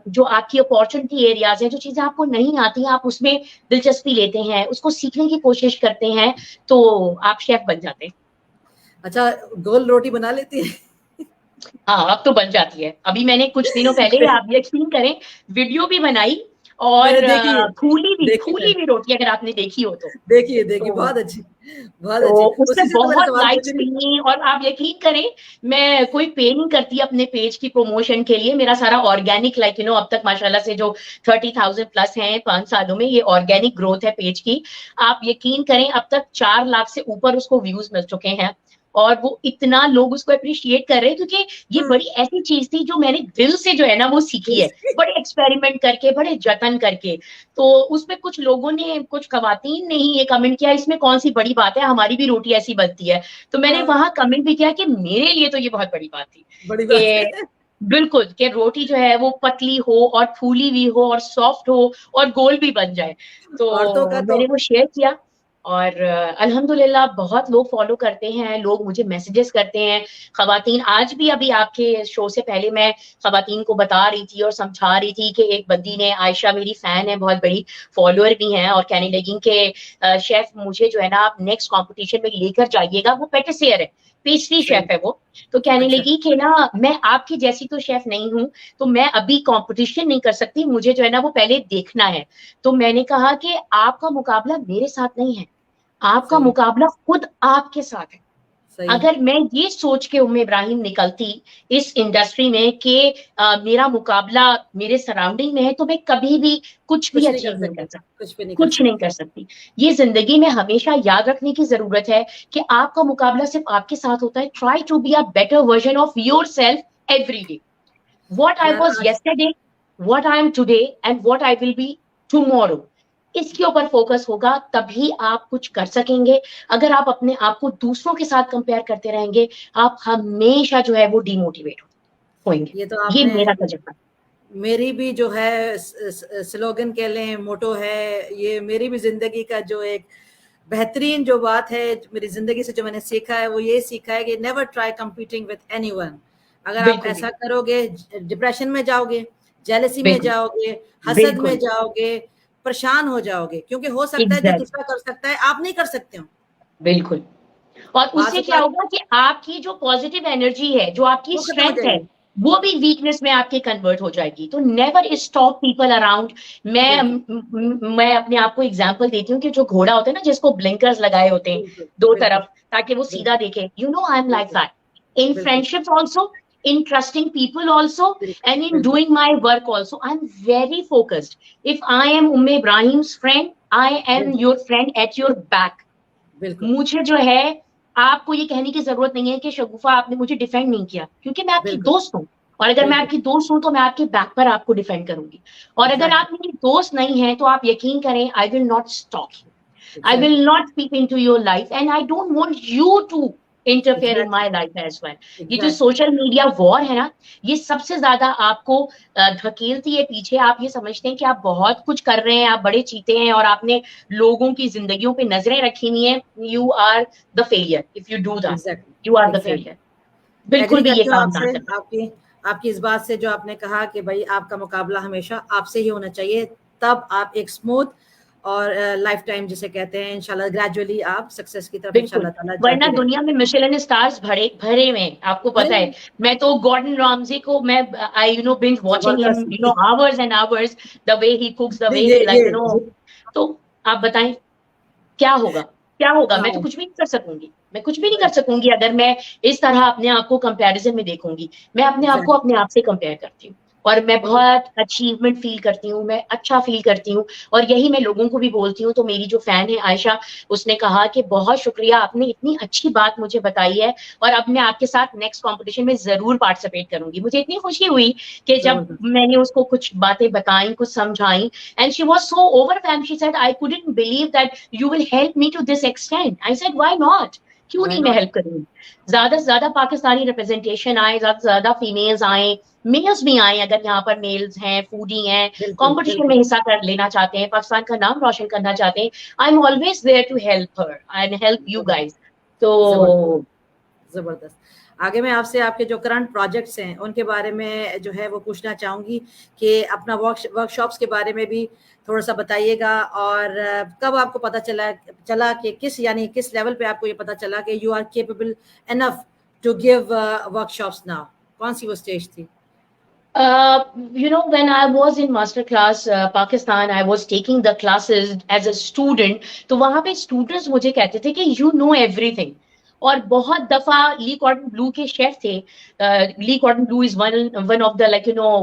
जो आपकी अपॉर्चुनिटी एरियाज है, जो चीजें आपको नहीं आती, आप उसमें दिलचस्पी दिलचस्पी लेते हैं, उसको सीखने की कोशिश करते हैं, तो आप शेफ बन जाते हैं। अच्छा, गोल रोटी बना लेती है? हाँ, अब तो बन जाती है। अभी मैंने कुछ दिनों पहले, आप यकीन करें, वीडियो भी बनाई, मैंने और देखी है, देखी फूली मैंने, भी रोटी, अगर आपने देखी हो तो। देखी, तो बहुत अच्छी, बहुत तो अच्छी। उससे उसी से तो मैंने बहुत सवाल लाइक्स पूछी थी। मिली, और आप यकीन करें, मैं कोई पे नहीं करती अपने पेज की प्रमोशन के लिए। मेरा सारा ऑर्गेनिक, लाइक अब तक माशाल्लाह से जो 30,000 प्लस हैं 5 सालों में, ये ऑर्गेनिक ग्रोथ है पेज की। आप यकीन करें, अब तक 4 लाख से ऊपर उसको व्यूज मिल चुके हैं, और वो इतना लोग उसको अप्रिशिएट कर रहे हैं, क्योंकि ये बड़ी ऐसी चीज थी जो मैंने दिल से जो है ना वो सीखी है, बड़े एक्सपेरिमेंट करके, बड़े जतन करके। तो उसमें कुछ लोगों ने, कुछ खवातीन ने ही ये कमेंट किया, इसमें कौन सी बड़ी बात है, हमारी भी रोटी ऐसी बनती है। तो मैंने हाँ, वहां कमेंट भी किया कि मेरे लिए तो ये बहुत बड़ी बात थी बड़ी बात कि है। बिल्कुल, कि रोटी जो है वो पतली हो और फूली हुई हो और सॉफ्ट हो और गोल भी बन जाए। औरतों का तो तो मैंने वो शेयर किया, और अल्हम्दुलिल्लाह बहुत लोग फॉलो करते हैं, लोग मुझे मैसेजेस करते हैं। खवातीन, आज भी अभी आपके शो से पहले मैं खवातीन को बता रही थी और समझा रही थी कि एक बंदी ने, आयशा मेरी फैन है, बहुत बड़ी फॉलोअर भी हैं, और कहने लगी कि शेफ मुझे जो है ना आप नेक्स्ट कॉम्पिटिशन में लेकर जाइएगा। वो पेटिसियर है, पेस्ट्री शेफ सही, है वो। तो कहने अच्छा, लगी कि ना मैं आपकी जैसी तो शेफ नहीं हूँ, तो मैं अभी कंपटीशन नहीं कर सकती, मुझे जो है ना वो पहले देखना है। तो मैंने कहा कि आपका मुकाबला मेरे साथ नहीं है, आपका सही, मुकाबला खुद आपके साथ है। सही, अगर मैं ये सोच के उम्मे इब्राहिम निकलती इस इंडस्ट्री में कि मेरा मुकाबला मेरे सराउंडिंग में है, तो मैं कभी भी कुछ भी कुछ नहीं कर अचीव नहीं कर सकते, सकती, कुछ भी नहीं कर कुछ नहीं सकते। कर सकती। ये जिंदगी में हमेशा याद रखने की जरूरत है कि आपका मुकाबला सिर्फ आपके साथ होता है। Try to be a better version of yourself every day. what I यार was आज, yesterday, what I am today, and what I will be tomorrow, इसके ऊपर फोकस होगा, तभी आप कुछ कर सकेंगे। अगर आप अपने आप को दूसरों के साथ कंपेयर करते रहेंगे, आप हमेशा जो है वो डिमोटिवेट होंगे। ये तो ये आपने, मेरा तजुर्बा। मेरी भी जो है स्लोगन कह लें, मोटो है, ये मेरी भी जिंदगी का जो एक बेहतरीन जो बात है, मेरी जिंदगी से जो मैंने सीखा है, वो ये सीखा है कि never try competing with anyone. अगर आप बिल्कुल भी, ऐसा करोगे, डिप्रेशन में जाओगे, जेलसी में बिल्कुल, जाओगे, हसद में बिल्कुल, जाओगे, परेशान हो जाओगे, क्योंकि हो सकता है जो एग्जैक्ट, दूसरा कर सकता है आप नहीं कर सकते हो। बिल्कुल। और बात उससे क्या औकात होगा कि आपकी जो पॉजिटिव एनर्जी है, जो आपकी वो खत्म हो स्ट्रेंथ है, जाएगी। वो भी वीकनेस में आपके कन्वर्ट हो जाएगी। तो नेवर स्टॉप पीपल अराउंड। मैं बिल्कुल, मैं अपने आप को एग्जांपल देती हूँ कि जो घोड़ा होता है ना, जिसको ब्लिंकर्स लगाए होते हैं बिल्कुल, दो बिल्कुल, तरफ, ताकि वो सीधा बिल्कुल, देखे, आई एम लाइक बिल्कुल, दैट इन बिल्कुल, friendships also, in trusting people also, बिल्कुल, and in बिल्कुल, doing my work also. I'm very focused. If I am Umme Ibrahim's friend, I am बिल्कुल, your friend at your back. बिल्कुल, मुझे जो है, आपको ये कहने की जरूरत नहीं है कि शगुफा आपने मुझे डिफेंड नहीं किया, क्योंकि मैं आपकी बिल्कुल, दोस्त हूँ। और अगर मैं बिल्कुल, आपकी दोस्त हूं, तो मैं आपके बैक पर आपको डिफेंड करूंगी। और अगर एग्जैक्टली, आप मेरी दोस्त नहीं है, तो आप यकीन करें, I will not stalk you, I exactly, will not peep into your life, and I don't want you to interfere in exactly, my life as well. ये जो एग्जैक्टली, सोशल मीडिया वॉर है ना, ये सबसे ज्यादा आपको धकेलती है पीछे। आप ये समझते हैं कि आप बहुत कुछ कर रहे हैं, आप बड़े चीते हैं, और आपने लोगों की जिंदगियों पे नजरें रखी हुई हैं। You are the failure if you do that, you are exactly, the exactly. Failure. बिल्कुल एग्री भी ये करती हूँ काम ना आपसे, करना। आपकी आपकी इस बात से, जो आपने कहा कि भाई आपका मुकाबला हमेशा आपसे ही होना चाहिए, तब आप एक स्मूथ और लाइफ टाइम जिसे कहते हैं, इंशाल्लाह ग्रेजुअली आप सक्सेस की तरफ बिल्कुल, इंशाल्लाह ताला वरना जाते दुनिया रहेंगे। में मिशेलिन स्टार्स भरे भरे हुए हैं, आपको भरे पता है। मैं तो गॉर्डन रामजी को, मैं आई बिंज वाचिंग हिम जबरदस्त। Hours and hours, the way he कुक्स, the नहीं, वे ये ही ये तो आप बताएं, क्या होगा, क्या होगा? मैं तो हाँ, कुछ भी नहीं कर सकूंगी, मैं कुछ भी नहीं कर राइट, सकूंगी अगर मैं इस तरह अपने आप को कंपैरिजन में देखूंगी। मैं अपने आप को एग्जैक्टली, अपने आप से कंपेयर करती हूँ, और मैं बहुत बहुत अचीवमेंट फील करती हूँ, मैं अच्छा फील करती हूँ। और यही मैं लोगों को भी बोलती हूँ। तो मेरी जो फैन है आयशा, उसने कहा कि बहुत शुक्रिया, आपने इतनी अच्छी बात मुझे बताई है, और अब मैं आपके साथ नेक्स्ट कॉम्पिटिशन में जरूर पार्टिसिपेट करूंगी। मुझे इतनी खुशी हुई कि जब जबरदस्त। मैंने उसको कुछ बातें बताई, कुछ समझाई, and she was so overwhelmed. She said, I couldn't believe that you will help me to this extent. I said, why not? क्यों व्हाई नहीं मैं नॉट? हेल्प करूंगी? ज्यादा से ज्यादा पाकिस्तानी रिप्रेजेंटेशन आए, ज्यादा से ज्यादा फीमेल्स आए, मेल्स भी आए, अगर यहाँ पर मेल्स हैं, फूडी हैं, बिल्कुल, कंपटीशन में बिल्कुल, हिस्सा कर लेना चाहते हैं, पाकिस्तान का नाम रोशन करना चाहते हैं, I am always there to help her and help you जबरदस्त, गाइज। तो जबरदस्त, जबरदस्त। आगे मैं आपसे आपके जो करंट प्रोजेक्ट्स हैं उनके बारे में जो है वो पूछना चाहूँगी कि अपना वर्कशॉप्स के बारे में भी थोड़ा सा बताइएगा, और कब आपको पता चला कि किस लेवल पे आपको ये पता चला कि you are capable enough to give workshops now? कौन सी वो स्टेज थी? When I was in master class Pakistan, I was taking the classes as a student. तो वहां पे स्टूडेंट्स मुझे कहते थे कि यू नो एवरीथिंग। और बहुत दफा ली कॉटन ब्लू के शेफ थे। Le Cordon Bleu is one of the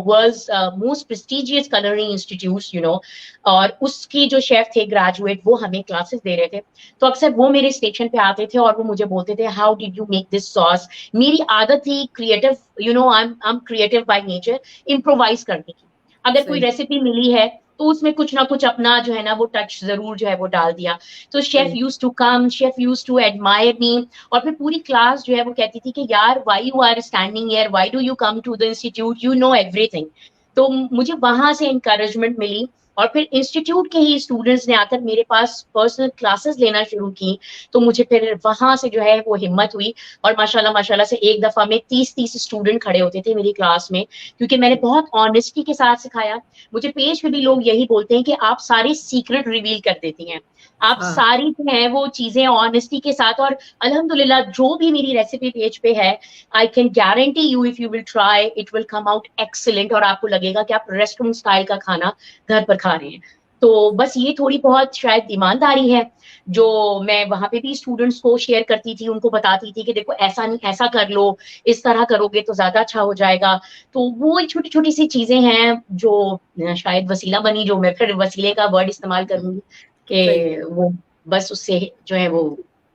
world's most prestigious culinary institutes, और उसके जो शेफ थे ग्रेजुएट, वो हमें क्लासेस दे रहे थे। तो अक्सर वो मेरे स्टेशन पे आते थे और वो मुझे बोलते थे, how did you make this sauce. मेरी आदत थी creative, I am creative by nature, improvise करने की। अगर कोई सही। रेसिपी मिली है तो उसमें कुछ ना कुछ अपना जो है ना वो टच जरूर जो है वो डाल दिया। तो chef used to come, chef used to admire me, और फिर पूरी क्लास जो है वो कहती थी कि यार why you are standing here, why do you come to the institute, you know everything. तो मुझे वहां से इंकरेजमेंट मिली। और फिर इंस्टीट्यूट के ही स्टूडेंट्स ने आकर मेरे पास पर्सनल क्लासेस लेना शुरू की। तो मुझे फिर वहां से जो है वो हिम्मत हुई। और माशाल्लाह माशाल्लाह से एक दफा में 30 स्टूडेंट खड़े होते थे मेरी क्लास में, क्योंकि मैंने बहुत ऑनेस्टी के साथ सिखाया। मुझे पेज पे भी लोग यही बोलते हैं कि आप सारे सीक्रेट रिवील कर देती हैं, आप हाँ। सारी जो है वो चीजें ऑनेस्टी के साथ। और अल्हम्दुलिल्लाह जो भी मेरी रेसिपी पेज पे है, I can guarantee you if you will try it will come out excellent, और आपको लगेगा कि आप रेस्टोरेंट स्टाइल का खाना घर पर खा रहे हैं। तो बस ये थोड़ी बहुत शायद ईमानदारी है जो मैं वहां पे भी स्टूडेंट्स को शेयर करती थी, उनको बताती थी कि देखो ऐसा नहीं, ऐसा कर लो, इस तरह करोगे तो ज्यादा अच्छा हो जाएगा। तो वो छोटी छोटी सी चीजें हैं जो शायद वसीला बनी, जो मैं फिर वसीले का वर्ड इस्तेमाल करूंगी सही। कि वो बस उससे जो है वो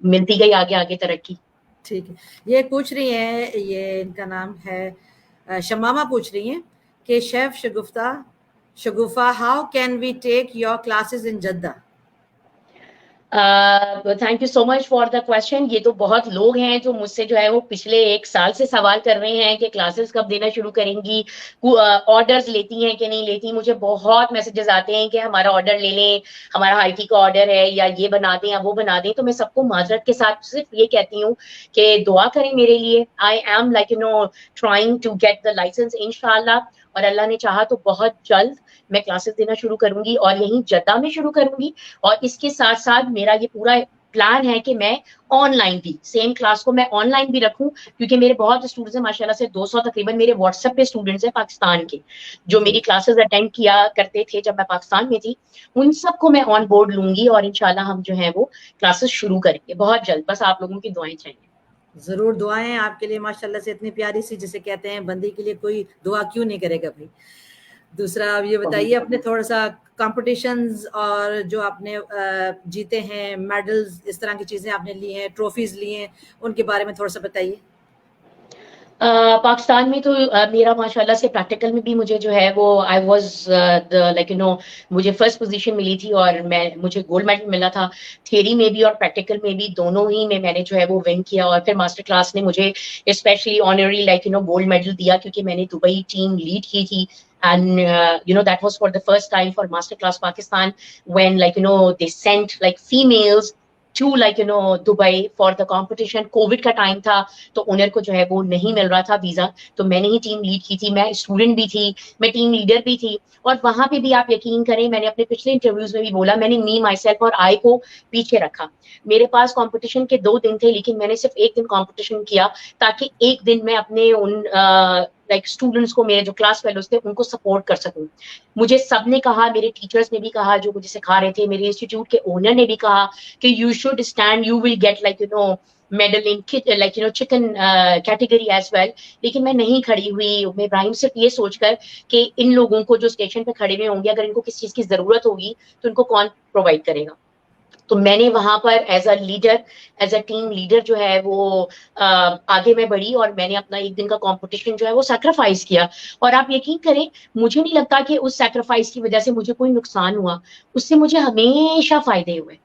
मिलती गई आगे आगे तरक्की। ठीक है। ये पूछ रही हैं, ये इनका नाम है शमामा, पूछ रही हैं कि chef Shagufa, how can we take your classes in Jeddah? Thank you so much for the question. ये तो बहुत लोग हैं जो मुझसे जो है वो पिछले 1 साल से सवाल कर रहे हैं कि क्लासेस कब देना शुरू करेंगी, ऑर्डर्स लेती हैं कि नहीं लेती। मुझे बहुत मैसेजेस आते हैं कि हमारा ऑर्डर ले लें, हमारा हाईटी का ऑर्डर है, या ये बना दें या वो बना दें। तो मैं सबको माजरत के साथ सिर्फ ये कहती हूँ कि दुआ करें मेरे लिए। I am trying to get the licence इंशाल्लाह, और अल्लाह ने चाहा तो बहुत जल्द मैं क्लासेस देना शुरू करूंगी, और यहीं जद्दा में शुरू करूंगी। और इसके साथ साथ मेरा ये पूरा प्लान है कि मैं ऑनलाइन भी सेम क्लास को मैं ऑनलाइन भी रखूं, क्योंकि मेरे बहुत स्टूडेंट्स हैं माशाल्लाह से 200 तकरीबन मेरे व्हाट्सएप पे स्टूडेंट्स हैं पाकिस्तान के, जो मेरी क्लासेस अटेंड किया करते थे जब मैं पाकिस्तान में थी। उन सबको मैं ऑन बोर्ड लूंगी और इंशाल्लाह हम जो है वो क्लासेस शुरू करेंगे बहुत जल्द। बस आप लोगों की दुआएं चाहिए। जरूर दुआएं आपके लिए, माशाल्लाह से इतनी प्यारी सी, जिसे कहते हैं बंदी के लिए कोई दुआ क्यों नहीं करेगा भाई। दूसरा आप ये बताइए, अपने थोड़ा सा कॉम्पिटिशंस और जो आपने जीते हैं मेडल्स, इस तरह की चीजें आपने ली हैं, ट्रॉफीज ली हैं, उनके बारे में थोड़ा सा बताइए। पाकिस्तान में तो मेरा माशाल्लाह से प्रैक्टिकल में भी मुझे जो है वो आई वाज मुझे फर्स्ट पोजीशन मिली थी, और मुझे गोल्ड मेडल मिला था। थियरी में भी और प्रैक्टिकल में भी, दोनों ही में मैंने जो है वो विन किया। और फिर मास्टर क्लास ने मुझे स्पेशली ऑनररी गोल्ड मेडल दिया, क्योंकि मैंने दुबई टीम लीड की थी। And that was for the first time for Masterclass Pakistan, when they sent females to Dubai for the competition. Covid का टाइम था तो ओनर को जो है वो नहीं मिल रहा था वीजा, तो मैंने ही टीम लीड की थी। मैं स्टूडेंट भी थी, मैं टीम लीडर भी थी। और वहां पे भी आप यकीन करें, मैंने अपने पिछले इंटरव्यूज में भी बोला, मैंने मी माई सेल्फ और आई को पीछे रखा। मेरे पास कंपटीशन के 2 दिन थे, लेकिन मैंने सिर्फ एक दिन कंपटीशन किया, ताकि एक दिन मैं अपने उन स्टूडेंट्स को, मेरे जो क्लास फेलोज थे, उनको सपोर्ट कर सकूं। मुझे सबने कहा, मेरे टीचर्स ने भी कहा जो मुझे सिखा रहे थे, मेरे इंस्टीट्यूट के ओनर ने भी कहा कि you should stand, you will get medal in chicken category as well. लेकिन मैं नहीं खड़ी हुई। मैं इब्राहिम सिर्फ ये सोचकर कि इन लोगों को जो स्टेशन पे खड़े हुए होंगे, अगर इनको किसी चीज की जरूरत होगी तो इनको कौन प्रोवाइड करेगा। तो मैंने वहां पर as a leader, as a team leader जो है वो आगे मैं बढ़ी, और मैंने अपना एक दिन का कंपटीशन जो है वो सैक्रिफाइस किया। और आप यकीन करें, मुझे नहीं लगता कि उस सैक्रिफाइस की वजह से मुझे कोई नुकसान हुआ। उससे मुझे हमेशा फायदे हुए,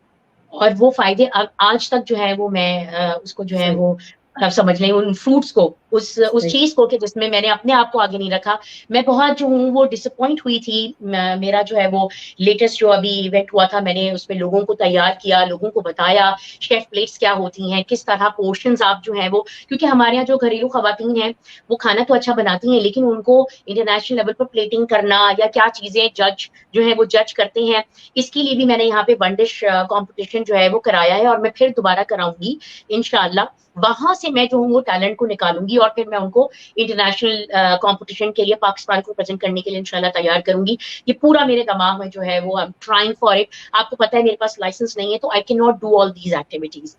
और वो फायदे आज तक जो है वो मैं उसको जो है वो समझ लें उन फ्रूट्स को, उस चीज को कि जिसमें मैंने अपने आप को आगे नहीं रखा। मैं बहुत जो हूँ वो डिसअपॉइंट हुई थी। मेरा जो है वो लेटेस्ट जो अभी इवेंट हुआ था, मैंने उसमें लोगों को तैयार किया, लोगों को बताया शेफ प्लेट्स क्या होती हैं, किस तरह पोर्शंस आप जो है वो, क्योंकि हमारे यहाँ जो घरेलू खवातीन हैं वो खाना तो अच्छा बनाती हैं, लेकिन उनको इंटरनेशनल लेवल पर प्लेटिंग करना या क्या चीजें जज जो है वो जज करते हैं, इसके लिए भी मैंने यहाँ पे वन डिश कॉम्पिटिशन जो है वो कराया है, और मैं फिर दोबारा कराऊंगी इंशाल्लाह। वहां से मैं जो हूँ वो टैलेंट को निकालूंगी और फिर मैं उनको इंटरनेशनल कंपटीशन के लिए पाकिस्तान को प्रेजेंट करने के लिए इंशाल्लाह तैयार करूंगी। ये पूरा मेरे दिमाग में जो है वो आई एम ट्राइंग फॉर इट। आपको पता है मेरे पास लाइसेंस नहीं है, तो आई can not do all these activities.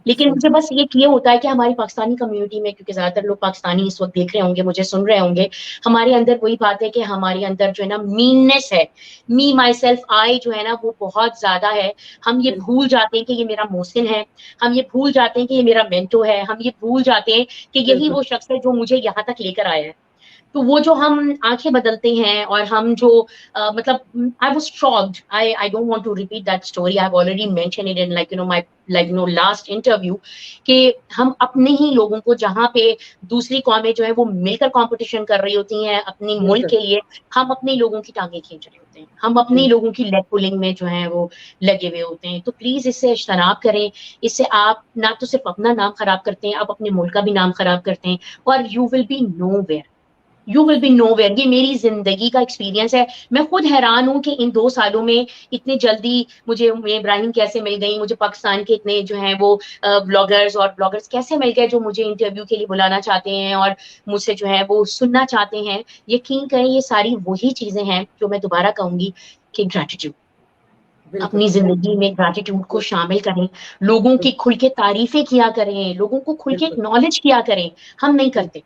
लेकिन मुझे बस ये होता है कि हमारी पाकिस्तानी कम्युनिटी में, क्योंकि ज्यादातर लोग पाकिस्तानी इस वक्त देख रहे होंगे, मुझे सुन रहे होंगे, हमारे अंदर वही बात है कि हमारे अंदर जो है ना मीननेस है, मी माई सेल्फ आई जो है ना वो बहुत ज्यादा है। हम ये भूल जाते हैं कि ये मेरा मोहसिन है, हम ये भूल जाते हैं कि ये मेरा मेंटो है, हम ये भूल जाते हैं कि यही वो शख्स है जो मुझे यहाँ तक लेकर आया है। तो वो जो हम आंखें बदलते हैं और हम जो मतलब I was shocked, I don't want to repeat that story, I have already mention it in like my last interview, कि हम अपने ही लोगों को, जहाँ पे दूसरी कौमें जो है वो मिलकर कंपटीशन कर रही होती हैं अपनी मुल्क के लिए, हम अपने लोगों की टांगे खींच रहे होते हैं, हम अपने लोगों की लेग पुलिंग में जो है वो लगे हुए होते हैं। तो प्लीज इससे इज्तनाब करें। इससे आप ना तो सिर्फ अपना नाम खराब करते हैं, आप अपने मुल्क का भी नाम खराब करते हैं, और you will be nowhere, you will be nowhere. ये मेरी जिंदगी का एक्सपीरियंस है। मैं खुद हैरान हूं कि इन 2 सालों में इतने जल्दी मुझे इब्राहिम कैसे मिल गई, मुझे पाकिस्तान के इतने जो हैं वो ब्लॉगर्स कैसे मिल गए जो मुझे इंटरव्यू के लिए बुलाना चाहते हैं और मुझसे जो है वो सुनना चाहते हैं। यकीन करें ये सारी वही चीजें हैं जो मैं दोबारा कहूंगी कि ग्रैटिट्यूड, अपनी जिंदगी में ग्रैटिट्यूड को शामिल करें, लोगों की खुल के तारीफें किया करें, लोगों को खुल के एक्नॉलेज किया करें। हम नहीं करते,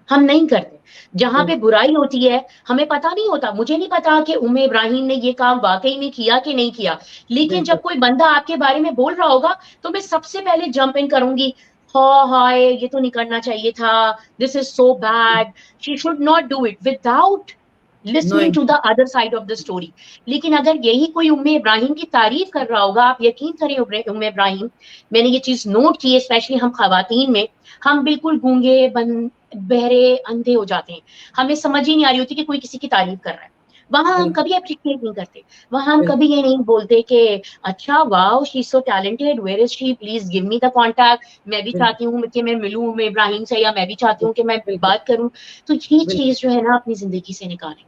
हम नहीं करते। जहां पे बुराई होती है हमें पता नहीं होता, मुझे नहीं पता कि उम्मे इब्राहिम ने ये काम वाकई में किया कि नहीं किया, लेकिन जब कोई बंदा आपके बारे में बोल रहा होगा तो मैं सबसे पहले जंप इन करूंगी, हाय ये तो नहीं करना चाहिए था, this is so bad, she should not do it, without listening to the other side of the story. लेकिन अगर यही कोई उम्मे इब्राहिम की तारीफ कर रहा होगा, आप यकीन करें उम्मे इब्राहिम, मैंने ये चीज नोट की है, स्पेशली हम खवातीन में, हम बिल्कुल गूंगे बहरे अंधे हो जाते हैं, हमें समझ ही नहीं आ रही होती कि कोई किसी की तारीफ कर रहा है। वहां हम कभी अप्रिशिएट नहीं करते, वहां हम कभी ये नहीं बोलते कि अच्छा wow she is so talented, where is she, please give me the contact, मैं भी चाहती हूँ कि मैं मिलूं मैं इब्राहिम से, या मैं भी चाहती हूँ कि मैं बात करूं। तो ये चीज जो है ना अपनी जिंदगी से निकालें।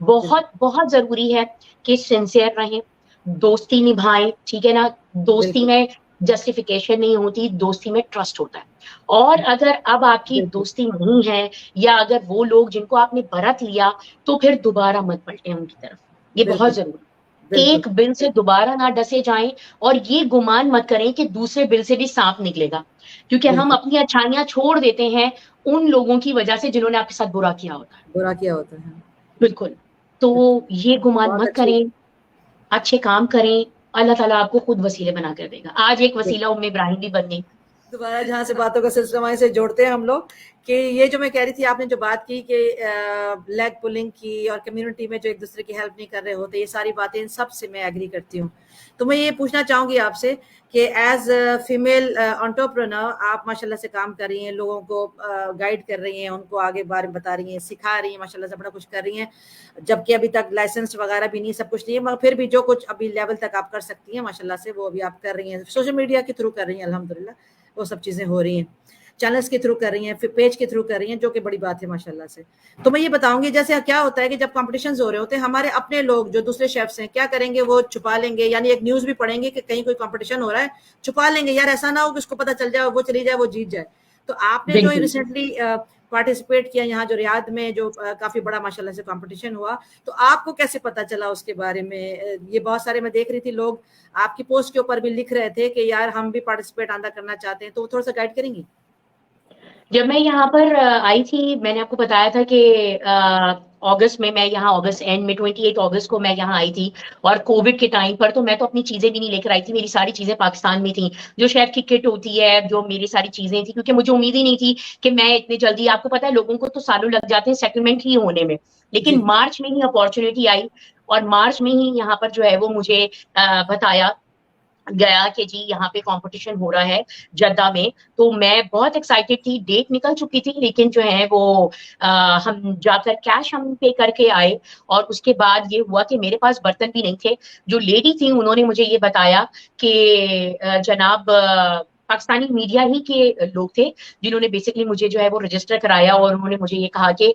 बहुत बहुत जरूरी है कि सिंसियर रहें, दोस्ती निभाएं, ठीक है ना। दोस्ती में जस्टिफिकेशन नहीं होती, दोस्ती में ट्रस्ट होता है। और अगर अब आपकी दोस्ती नहीं है, या अगर वो लोग जिनको आपने बरत लिया, तो फिर दोबारा मत पलटें उनकी तरफ, ये बहुत जरूरी। एक बिल से दोबारा ना डसे जाएं, और ये गुमान मत करें कि दूसरे बिल से भी सांप निकलेगा, क्योंकि हम अपनी अच्छाइयां छोड़ देते हैं उन लोगों की वजह से जिन्होंने आपके साथ बुरा किया होता है। बिल्कुल। तो ये गुमान मत करें, अच्छे काम करें, अल्लाह ताला आपको खुद वसीले बना कर देगा। आज एक वसीला उम्मे इब्राहिम भी बन गई। दोबारा जहाँ से बातों का सिलसिला से जोड़ते हैं हम लोग, कि ये जो मैं कह रही थी, आपने जो बात की कि लेग पुलिंग की और कम्युनिटी में जो एक दूसरे की हेल्प नहीं कर रहे होते, ये सारी बातें इन सब से मैं एग्री करती हूँ। तो मैं ये पूछना चाहूंगी आपसे कि एज फीमेल एंटरप्रेन्योर आप माशाल्लाह से काम कर रही हैं, लोगों को गाइड कर रही हैं, उनको आगे बारे में बता रही हैं, सिखा रही हैं, माशाल्लाह से बड़ा कुछ कर रही हैं, जबकि अभी तक लाइसेंस वगैरह भी नहीं, सब कुछ नहीं है, मगर फिर भी जो कुछ अभी लेवल तक आप कर सकती हैं माशाल्लाह से वो अभी आप कर रही हैं, सोशल मीडिया के थ्रू कर रही हैं, अल्हम्दुलिल्लाह वो सब चीजें हो रही हैं, चैनल्स के थ्रू कर रही हैं, फिर पेज के थ्रू कर रही हैं, जो कि बड़ी बात है माशाल्लाह से। तो मैं ये बताऊंगी, जैसे क्या होता है कि जब कॉम्पिटिशन्स हो रहे होते हैं, हमारे अपने लोग जो दूसरे शेफ्स हैं क्या करेंगे, वो छुपा लेंगे, यानी एक न्यूज भी पढ़ेंगे कि कहीं कोई कॉम्पिटिशन हो रहा है, छुपा लेंगे, यार ऐसा ना हो कि उसको पता चल जाए, वो चली जाए, वो जीत जाए। तो आपने जो रिसेंटली पार्टिसिपेट किया यहाँ जो रियाद में, जो काफी बड़ा माशाल्लाह से कंपटीशन हुआ, तो आपको कैसे पता चला उसके बारे में? ये बहुत सारे मैं देख रही थी लोग आपकी पोस्ट के ऊपर भी लिख रहे थे कि यार हम भी पार्टिसिपेट आंदा करना चाहते हैं, तो थोड़ा सा गाइड करेंगी? जब मैं यहाँ पर आई थी, मैंने आपको बताया था कि अगस्त में, मैं यहाँ अगस्त एंड में 28 अगस्त को मैं यहाँ आई थी, और कोविड के टाइम पर तो मैं तो अपनी चीजें भी नहीं लेकर आई थी, मेरी सारी चीजें पाकिस्तान में थी, जो शेफ की किट होती है, जो मेरी सारी चीजें थी, क्योंकि मुझे उम्मीद ही नहीं थी कि मैं इतनी जल्दी, आपको पता है लोगों को तो सालों लग जाते हैं सेटलमेंट ही होने में, लेकिन मार्च में ही अपॉर्चुनिटी आई, और मार्च में ही यहाँ पर जो है वो मुझे बताया गया कि जी यहाँ पे कंपटीशन हो रहा है जद्दा में, तो मैं बहुत एक्साइटेड थी। डेट निकल चुकी थी, लेकिन जो है वो हम जाकर कैश हम पे करके आए, और उसके बाद ये हुआ कि मेरे पास बर्तन भी नहीं थे। जो लेडी थी उन्होंने मुझे ये बताया कि जनाब पाकिस्तानी मीडिया ही के लोग थे जिन्होंने बेसिकली मुझे जो है वो रजिस्टर कराया, और उन्होंने मुझे ये कहा कि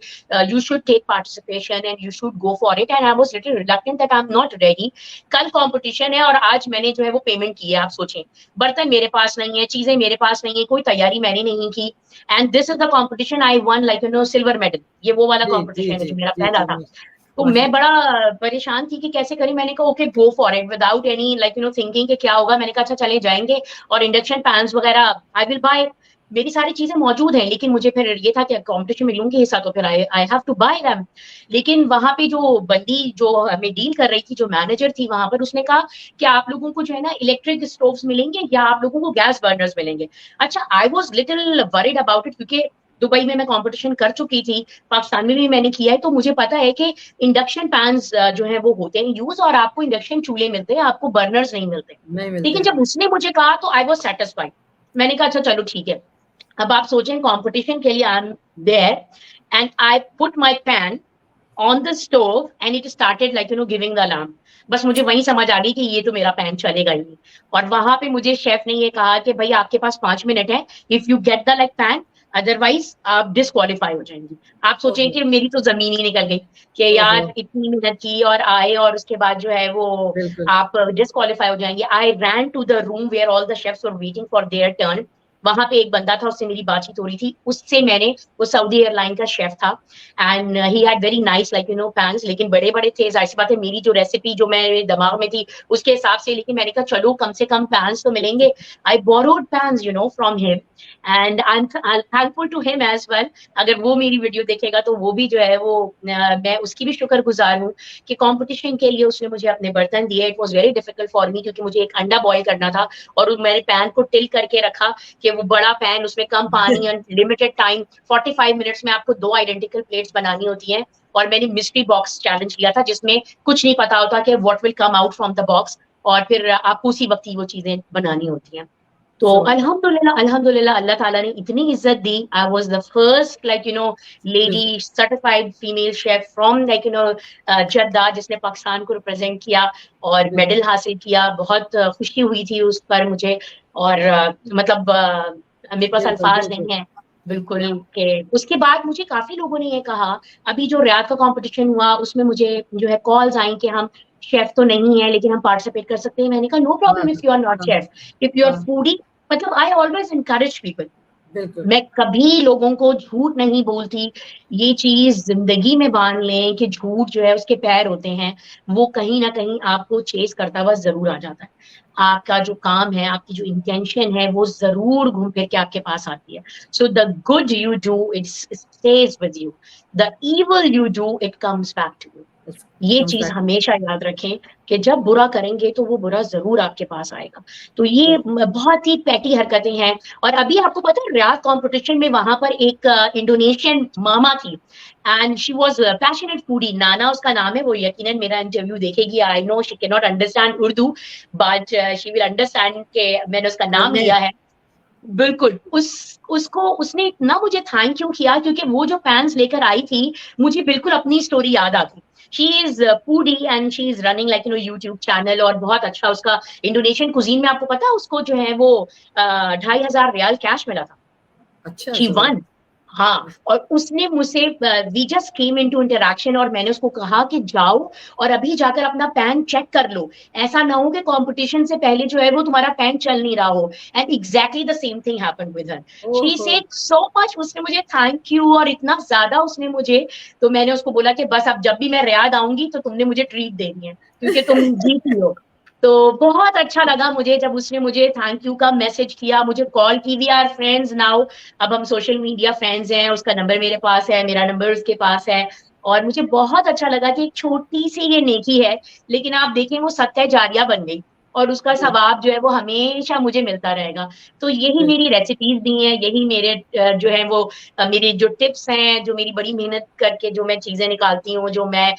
you should take participation and you should go for it, and I was little reluctant that I am not ready. कल कंपटीशन है और आज मैंने जो है वो पेमेंट की है। आप सोचें, बर्तन मेरे पास नहीं है, चीजें मेरे पास नहीं है, कोई तैयारी मैंने नहीं की, and this is the competition I one, like silver medal. ये वो वाला जी जी कंपटीशन है जी जो मेरा जी पहला जी था। तो मैं माशाल्लाह। बड़ा परेशान थी कि कैसे करें। मैंने कहा okay go for it without any thinking कि क्या होगा। मैंने कहा अच्छा चले जाएंगे, और इंडक्शन पैन्स वगैरह आई विल बाय, मेरी सारी चीजें मौजूद हैं। लेकिन मुझे फिर ये था कि कंपटीशन में लूंगी हिस्सा, तो फिर I have to buy them. लेकिन वहां पे जो बंदी जो हमें डील कर रही थी, जो मैनेजर थी वहां पर, उसने कहा कि आप लोगों को जो है ना इलेक्ट्रिक स्टोव्स मिलेंगे या आप लोगों को गैस बर्नर्स मिलेंगे। अच्छा, I was little worried about it, क्योंकि दुबई में मैं कंपटीशन कर चुकी थी, पाकिस्तान में भी मैंने किया है, तो मुझे पता है कि इंडक्शन पैन्स जो है वो होते हैं यूज, और आपको इंडक्शन चूल्हे मिलते हैं, आपको बर्नर्स नहीं मिलते। नहीं मिलते लेकिन हैं। जब उसने मुझे कहा तो आई वॉज सेटिस्फाइड। मैंने कहा अच्छा चलो ठीक है। अब आप सोचें, कंपटीशन के लिए I am there and I put my pan on the stove and it started giving the alarm. बस मुझे वही समझ आ गई कि ये तो मेरा पैन चलेगा ही नहीं। और वहां पे मुझे शेफ ने ये कहा कि भाई आपके पास 5 मिनट है, if you get the like pan, otherwise आप डिस्क्वालीफाई हो जाएंगी। आप सोचें ओहो कि मेरी तो जमीन ही निकल गई कि ओहो। यार इतनी मेहनत की और आए, और उसके बाद जो है वो बिल्कुल। आप डिस्क्वालीफाई हो जाएंगे। I ran to the room where all the chefs were waiting for their turn. वहां पे एक बंदा था, उससे मेरी बातचीत हो रही थी, उससे मैंने, वो सऊदी एयरलाइन का शेफ था, and he had very nice pans, लेकिन बड़े बड़े थे। जाहिर सी बात है मेरी जो रेसिपी जो मेरे दिमाग में थी उसके हिसाब से, लेकिन मैंने कहा चलो कम से कम पैन्स तो मिलेंगे। I borrowed pans from him, and I am thankful to him as well. अगर वो मेरी वीडियो देखेगा तो वो भी जो है वो मैं उसकी भी शुक्रगुजार हूँ कि कंपटीशन के लिए उसने मुझे अपने बर्तन दिए। It was very difficult for me, क्योंकि मुझे एक अंडा बॉईल करना था, और मैंने पैन को टिल करके रखा कि वो बड़ा पैन, उसमें कम पानी, लिमिटेड टाइम, 45 मिनट्स में आपको 2 आइडेंटिकल प्लेट्स बनानी होती हैं। और मैंने मिस्ट्री बॉक्स चैलेंज लिया था, जिसमें कुछ नहीं पता होता कि what will come out from the box, और फिर आपको उसी वक्त ही वो चीजें बनानी होती हैं। तो सो अल्हम्दुलिल्लाह अल्हम्दुलिल्लाह अल्लाह ताला ने इतनी इज्जत दी। I was the first lady बिल्कुल certified female chef from Jeddah, जिसने पाकिस्तान को रिप्रेजेंट किया और बिल्कुल मेडल हासिल किया। बहुत खुशी हुई थी उस पर मुझे, और मेरे पास बिल्कुल अल्फाज बिल्कुल। नहीं है बिल्कुल के। उसके बाद मुझे काफी लोगों ने ये कहा, अभी जो रियाद का कंपटीशन हुआ उसमें मुझे जो है कॉल्स आई कि हम शेफ तो नहीं है लेकिन हम पार्टिसिपेट कर सकते हैं। मैंने कहा नो हाँ problem if you are not हाँ शेफ, इफ यू आर हाँ। Foodie. I always encourage people, बिल्कुल मैं कभी लोगों को झूठ नहीं बोलती। ये चीज जिंदगी में बांध लें कि झूठ जो है उसके पैर होते हैं, वो कहीं ना कहीं आपको चेस करता हुआ जरूर आ जाता है। आपका जो काम है, आपकी जो इंटेंशन है, वो जरूर घूम फिर के आपके पास आती है। So the good you do it stage with you, the evil you do it comes back to you. ये कम्स चीज बैक। हमेशा याद रखें कि जब बुरा करेंगे तो वो बुरा जरूर आपके पास आएगा। तो ये बहुत ही पैटी हरकतें हैं। और अभी आपको पता है रियाद कंपटीशन में वहां पर एक इंडोनेशियन मामा थी, and she was passionate foodie, नाना उसका नाम है। वो यकीनन मेरा इंटरव्यू देखेगी। I know she can not understand Urdu, but she will understand के मैंने उसका नाम लिया है। बिल्कुल, उसको उसने इतना मुझे थैंक यू किया, क्योंकि वो जो पैन्स लेकर आई थी मुझे बिल्कुल अपनी स्टोरी याद आ गई। She is foodie and she is running YouTube channel, और बहुत अच्छा उसका इंडोनेशियन कुजीन में, आपको पता है उसको जो है वो 2,500 रियाल कैश मिला था। अच्छा शी जबरदस्त। वन। हाँ, और उसने मुझसे, we just came into interaction, और मैंने उसको कहा कि जाओ और अभी जाकर अपना पैन चेक कर लो। ऐसा ना हो कि कंपटीशन से पहले जो है वो तुम्हारा पैन चल नहीं रहा हो। And exactly the same thing happened with her. She ओहो। सेड सो मच, उसने मुझे थैंक यू और इतना ज्यादा उसने मुझे। तो मैंने उसको बोला कि बस अब जब भी मैं रियाद आऊंगी तो तुमने मुझे ट्रीट देनी है, क्योंकि तुम जीती हो। तो बहुत अच्छा लगा मुझे जब उसने मुझे थैंक यू का मैसेज किया, मुझे कॉल की। वी आर फ्रेंड्स नाउ, अब हम सोशल मीडिया फ्रेंड्स हैं। उसका नंबर मेरे पास है, मेरा नंबर उसके पास है। और मुझे बहुत अच्छा लगा कि एक छोटी सी ये नेकी है, लेकिन आप देखें वो सत्य जारिया बन गई। और उसका सवाब जो है वो हमेशा मुझे मिलता रहेगा। तो यही मेरी रेसिपीज भी हैं, यही मेरे जो है वो मेरी जो टिप्स हैं, जो मेरी बड़ी मेहनत करके जो मैं चीजें निकालती हूँ, जो मैं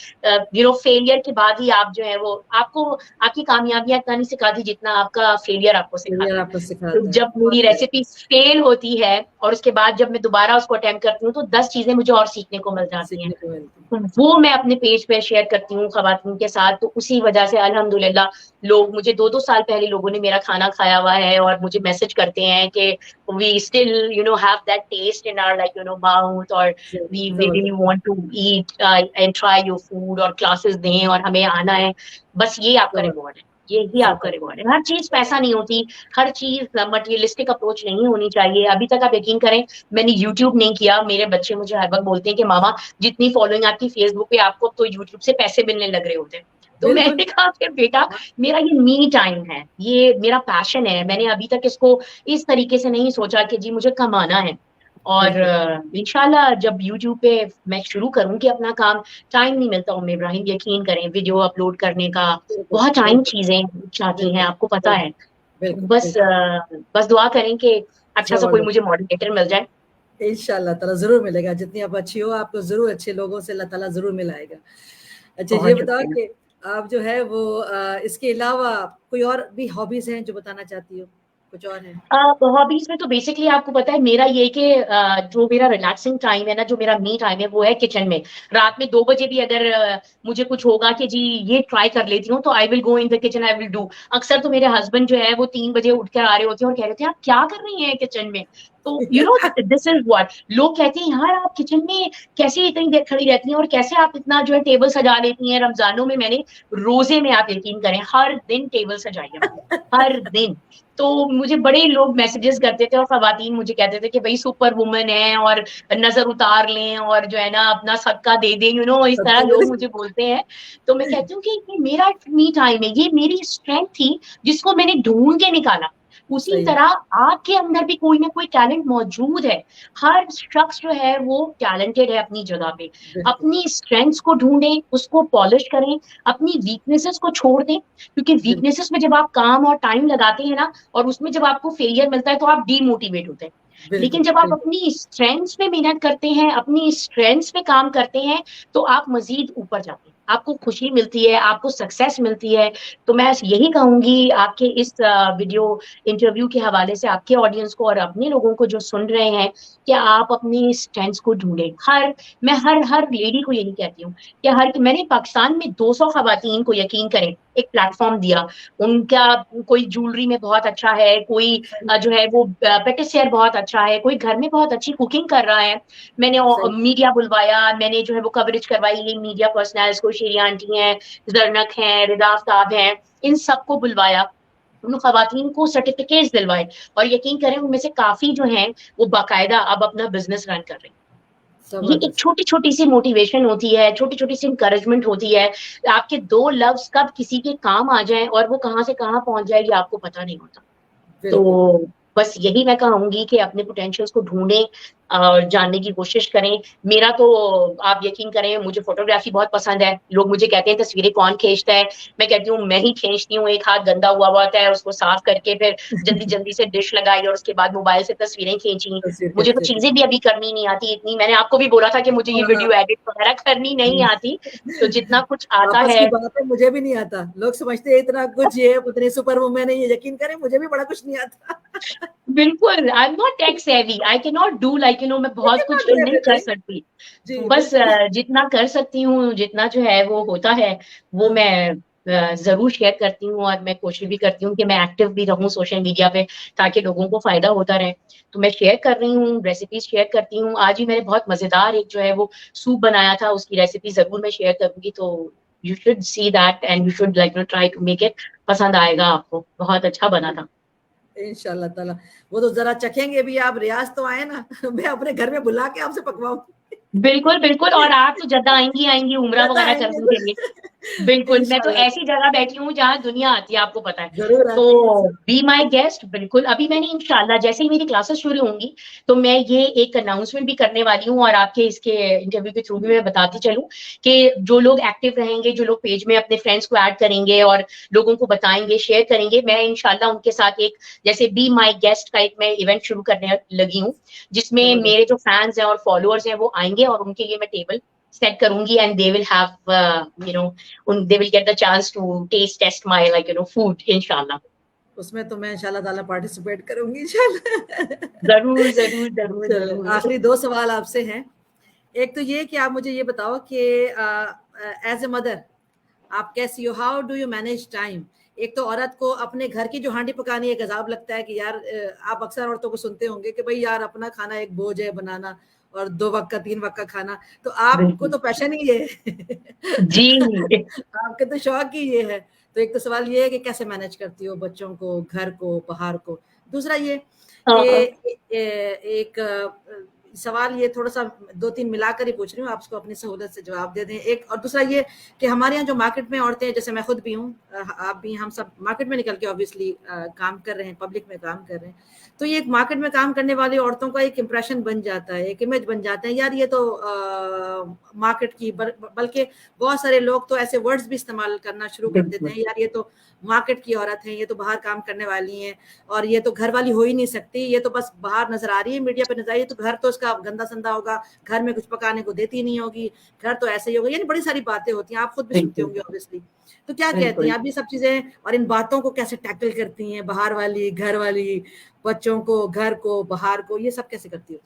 फेलियर के बाद ही आप जो है वो आपको आपकी कामयाबियां इतना नहीं सिखाती जितना आपका फेलियर आपको ये सिखाता है। आपको तो सिखाता है, जब बहुत मेरी सही। रेसिपी फेल होती है और उसके बाद जब मैं दोबारा उसको अटेम्प्ट करती हूँ तो 10 चीजें मुझे और सीखने को मिल जाती हैं। सीखने को मिलती तो वो मैं अपने पेज पे शेयर करती हूँ खवातीन के साथ। तो उसी वजह से अल्हम्दुलिल्लाह लोग मुझे 2-2 साल पहले लोगों ने मेरा खाना खाया हुआ है और मुझे मैसेज करते हैं कि we still have that taste in our mouth, और है। वी रियली जबरदस्त। Want to eat and try your food, और क्लासेस दें और हमें आना है। बस ये आपका जबरदस्त। रिवॉर्ड है, यही आपका जबरदस्त। रिवॉर्ड है। हर चीज पैसा नहीं होती, हर चीज मटेरियलिस्टिक अप्रोच नहीं होनी चाहिए। अभी तक आप यकीन करें मैंने यूट्यूब नहीं किया। मेरे बच्चे मुझे हर वक्त बोलते हैं कि मामा जितनी फॉलोइंग आपकी फेसबुक पे, आपको तो यूट्यूब से पैसे मिलने लग रहे होते हैं। तो बिल्कुल। मैंने कहा फिर बेटा मेरा ये मी टाइम है, ये मेरा पैशन है। मैंने अभी तक इसको इस तरीके से नहीं सोचा कि जी मुझे कमाना है। और बिल्कुल। इंशाल्लाह जब यूट्यूब पे मैं शुरू करूंगी अपना काम, टाइम नहीं मिलता उम्मे इब्राहिम, यकीन करें वीडियो अपलोड करने का बिल्कुल। बहुत टाइम बिल्कुल। चीजें चाहती हैं, बिल्कुल। आपको पता बिल्कुल। है। तो बिल्कुल। बस बिल्कुल। बस दुआ करें कि अच्छा सा कोई जबरदस्त। मुझे मॉडरेटर मिल जाए। इंशाल्लाह ताला जरूर मिलेगा, जितनी आप अच्छी हो आपको जरूर अच्छे लोगों से अल्लाह ताला जरूर मिलाएगा। अच्छा ये बहुत बताओ शुक्रिया। कि आप जो है वो इसके अलावा कोई और भी हॉबीज हैं जो बताना चाहती हो, कुछ और है? हॉबीज में तो बेसिकली आपको पता है मेरा ये कि जो मेरा रिलैक्सिंग टाइम है ना, जो मेरा मी टाइम है वो है किचन में। रात में 2 बजे भी अगर मुझे कुछ होगा कि जी ये ट्राई कर लेती हूँ, तो I will go in the kitchen, I will do. अक्सर तो मेरे हस्बैंड जो है वो 3 बजे उठ कर आ रहे होते हैं और कह रहे थे आप क्या कर रही हैं किचन में। तो दिस इज व्हाट लोग कहते हैं, यार आप किचन में कैसे इतनी देर खड़ी रहती हैं और कैसे आप इतना जो है टेबल सजा लेती हैं। रमजानों में मैंने रोजे में, आप यकीन करें, हर दिन टेबल सजाई है, हर दिन। तो मुझे बड़े लोग मैसेजेस करते थे और खवातीन मुझे कहते थे कि भाई सुपर वुमन है और नजर उतार लें और जो है ना अपना सदका दे दें, इस तरह सबसे लोग बड़ी मुझे बोलते हैं। तो मैं कहती हूँ कि ये मेरा मी टाइम है, ये मेरी स्ट्रेंथ थी जिसको मैंने ढूंढ के निकाला। उसी सही। तरह आपके अंदर भी कोई ना कोई टैलेंट मौजूद है। हर शख्स जो है वो टैलेंटेड है अपनी जगह पे। बिल्कुल। अपनी स्ट्रेंथ्स को ढूंढें, उसको पॉलिश करें, अपनी वीकनेसेस को छोड़ दें। क्योंकि बिल्कुल। वीकनेसेस में जब आप काम और टाइम लगाते हैं ना, और उसमें जब आपको फेलियर मिलता है तो आप डीमोटिवेट होते हैं। लेकिन बिल्कुल। जब आप बिल्कुल। अपनी स्ट्रेंथ्स पे मेहनत करते हैं, अपनी स्ट्रेंथ्स पे काम करते हैं, तो आप मजीद ऊपर जाते हैं, आपको खुशी मिलती है, आपको सक्सेस मिलती है। तो मैं यही कहूंगी आपके इस वीडियो इंटरव्यू के हवाले से आपके ऑडियंस को और अपने लोगों को जो सुन रहे हैं, कि आप अपनी स्ट्रेंथ्स को ढूंढें। मैं हर हर लेडी को यही कहती हूँ कि मैंने पाकिस्तान में 200 खवातीन को, यकीन करें, एक प्लेटफॉर्म दिया। उनका कोई ज्वेलरी में बहुत अच्छा है, कोई सही। जो है वो पेटिसियर बहुत अच्छा है, कोई घर में बहुत अच्छी कुकिंग कर रहा है। मैंने सही। मीडिया बुलवाया, मैंने जो है वो कवरेज करवाई। ये मीडिया पर्सनल्स को, शेरी आंटी हैं, जरनक हैं, रिदा आफ्ताब हैं, इन सबको बुलवाया, उन खवातीन को सर्टिफिकेट्स दिलवाए। और यकीन करें उनमें से काफी जो हैं वो बाकायदा अब अपना बिजनेस रन कर रहे हैं। ये एक जबरदस्त। छोटी छोटी सी मोटिवेशन होती है, छोटी छोटी सी इंकरेजमेंट होती है। आपके 2 लफ्ज कब किसी के काम आ जाए और वो कहाँ से कहाँ पहुंच जाए ये आपको पता नहीं होता। बिल्कुल। तो बस यही मैं कहूंगी कि अपने पोटेंशियल्स को ढूंढें और जानने की कोशिश करें। मेरा तो आप यकीन करें, मुझे फोटोग्राफी बहुत पसंद है। लोग मुझे कहते हैं तस्वीरें कौन खींचता है, मैं कहती हूँ मैं ही खींचती हूँ। एक हाथ गंदा हुआ होता है, उसको साफ करके फिर जल्दी जल्दी से डिश लगाई और उसके बाद मोबाइल से तस्वीरें खींची। तस्वीर मुझे तो खींचते थे। चीजें भी अभी करनी नहीं आती इतनी। मैंने आपको भी बोला था कि मुझे ये हाँ। वीडियो एडिट वगैरह करनी नहीं आती। तो जितना कुछ आता आपस है, की बात है, मुझे भी नहीं आता। लोग समझते हैं इतना कुछ ये उतनी सुपर वुमन है, ये यकीन करें मुझे भी बड़ा कुछ नहीं आता। बिल्कुल आई am not tech savvy, I can not do मैं You बहुत cannot कुछ do नहीं कर everything। सकती। जी बस बिल्कुल। जितना कर सकती हूँ, जितना जो है वो होता है, वो हाँ। मैं जरूर शेयर करती हूँ। और मैं कोशिश भी करती हूँ कि मैं एक्टिव भी रहूँ सोशल मीडिया पे, ताकि लोगों को फायदा होता रहे। तो मैं शेयर कर रही हूँ, रेसिपीज शेयर करती हूँ। आज ही मैंने बहुत मजेदार एक जो है वो सूप बनाया था, उसकी रेसिपी जरूर मैं शेयर करूंगी। तो you should see that and you should try to make it. पसंद आएगा आपको, बहुत अच्छा बना था। इंशाल्लाह ताला। वो तो जरा चखेंगे भी आप, रियाज तो आए ना। मैं अपने घर में बुला के आपसे पकवाऊंगी। बिल्कुल बिल्कुल, और आप तो जद्दा आएंगी आएंगी उम्रा ज्यादा वगैरह आएंगे करने तो के लिए। बिल्कुल, मैं तो इंशाल्लाह। ऐसी जगह बैठी हूँ जहाँ दुनिया आती है, आपको पता है। जरूर तो आती है। बी माय गेस्ट, बिल्कुल। अभी मैंने इंशाल्लाह जैसे ही मेरी क्लासेस शुरू होंगी, तो मैं ये एक अनाउंसमेंट भी करने वाली हूँ, और आपके इसके इंटरव्यू के थ्रू भी मैं बताती चलूँ कि जो लोग एक्टिव रहेंगे, जो लोग पेज में अपने फ्रेंड्स को ऐड करेंगे और लोगों को बताएंगे, शेयर करेंगे, मैं इंशाल्लाह उनके साथ एक जैसे बी माय गेस्ट का एक मैं इवेंट शुरू करने लगी हूँ, जिसमें जबरदस्त। मेरे जो फैंस हैं और फॉलोअर्स हैं वो आएंगे, और उनके लिए मैं टेबल सेट करूंगी, and they will have they will get the chance to taste test my food inshallah. उसमें तो मैं इंशाल्लाह ताला पार्टिसिपेट करूंगी इंशाल्लाह। जरूर जरूर जरूर चलो, जरूर। आखिरी दो सवाल आपसे हैं। एक तो ये कि आप मुझे ये बताओ कि एज ए मदर आप कैसी हो, how do you manage time. एक तो औरत को अपने घर की जो हांडी पकानी एक अजाब लगता है कि यार, आप अक्सर औरतों को सुनते होंगे कि भाई यार अपना खाना एक बोझ है बनाना, और 2 वक्त का 3 वक्त का खाना, तो आपको बिल्कुल तो पैशन ही ये है। जी। आपके तो शौक ही ये है। तो एक तो सवाल ये है कि कैसे मैनेज करती हो बच्चों को, घर को, बाहर को। दूसरा ये कि एक सवाल ये थोड़ा-सा 2-3 मिलाकर ही पूछ रही हूँ, आप उसको अपनी सहूलत से जवाब दे दें। एक और दूसरा ये कि हमारे यहाँ जो मार्केट में औरतें, जैसे मैं खुद भी हूँ, आप भी, हम सब मार्केट में निकल के ऑब्वियसली काम कर रहे हैं, पब्लिक में काम कर रहे हैं। तो ये एक मार्केट में काम करने वाली औरतों का एक इम्प्रेशन बन जाता है, एक इमेज बन जाता है, यार ये तो मार्केट की, बल्कि बहुत सारे लोग तो ऐसे वर्ड्स भी इस्तेमाल करना शुरू कर देते बिल्कुल हैं, यार ये तो मार्केट की औरत है, ये तो बाहर काम करने वाली है, और ये तो घर वाली हो ही नहीं सकती, ये तो बस बाहर नजर आ रही है, मीडिया पे नजर आ रही है, तो घर तो इसका गंदा संदा होगा, घर में कुछ पकाने को देती नहीं होगी, घर तो ऐसे ही होगा, यानी बड़ी सारी बातें होती हैं, आप खुद भी सुनते बिल्कुल होंगे ऑब्वियसली। तो क्या कहती बिल्कुल। हैं आप ये सब चीजें, और इन बातों को कैसे टैकल करती हैं, बाहर वाली, घर वाली, बच्चों को, घर को, बाहर को, ये सब कैसे करती हो?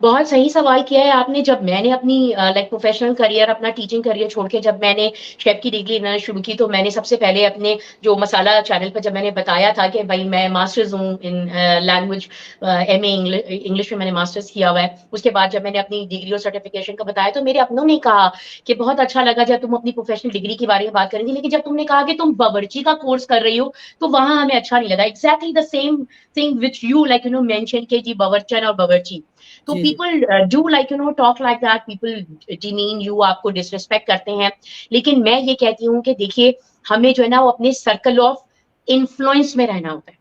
बहुत सही सवाल किया है आपने। जब मैंने अपनी लाइक प्रोफेशनल करियर, अपना टीचिंग करियर छोड़ के जब मैंने शेफ की डिग्री लेना शुरू की, तो मैंने सबसे पहले अपने जो मसाला चैनल पर जब मैंने बताया था कि भाई मैं मास्टर्स हूँ इन लैंग्वेज, एमए इंग्लिश में मैंने मास्टर्स किया हुआ है। उसके बाद जब मैंने अपनी डिग्री और सर्टिफिकेशन का बताया, तो मेरे अपनों ने कहा कि बहुत अच्छा लगा जब तुम अपनी प्रोफेशनल डिग्री के बारे में बात करेंगी, लेकिन जब तुमने कहा कि तुम बावर्ची का कोर्स कर रही हो, तो वहां हमें अच्छा नहीं लगा। Exactly the same thing which you mention के जी बावर्चन और बावर्ची। तो जी, जी। People do talk like that, people demean you, आपको डिसरिस्पेक्ट करते हैं। लेकिन मैं ये कहती हूँ कि देखिए, हमें जो है ना वो अपने सर्कल ऑफ इन्फ्लुएंस में रहना होता है।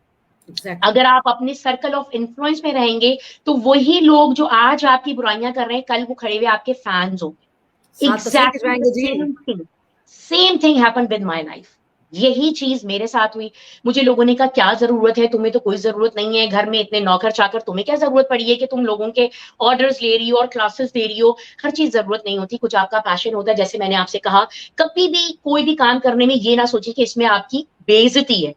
एग्जैक्टली। अगर आप अपने सर्कल ऑफ इन्फ्लुएंस में रहेंगे, तो वही लोग जो आज आपकी बुराइयां कर रहे हैं, कल वो खड़े हुए आपके फैंस होंगे। साथ तस्वीर एग्जैक्टली द खिंचवाएंगे जी। Same thing happened with my life. यही चीज मेरे साथ हुई। मुझे लोगों ने कहा क्या जरूरत है, तुम्हें तो कोई जरूरत नहीं है, घर में इतने नौकर चाकर, तुम्हें क्या जरूरत पड़ी है कि तुम लोगों के ऑर्डर्स ले रही हो और क्लासेस दे रही हो। हर चीज जरूरत नहीं होती, कुछ आपका पैशन होता है। जैसे मैंने आपसे कहा, कभी भी कोई भी काम करने में ये ना सोचिए कि इसमें आपकी बेइज्जती है।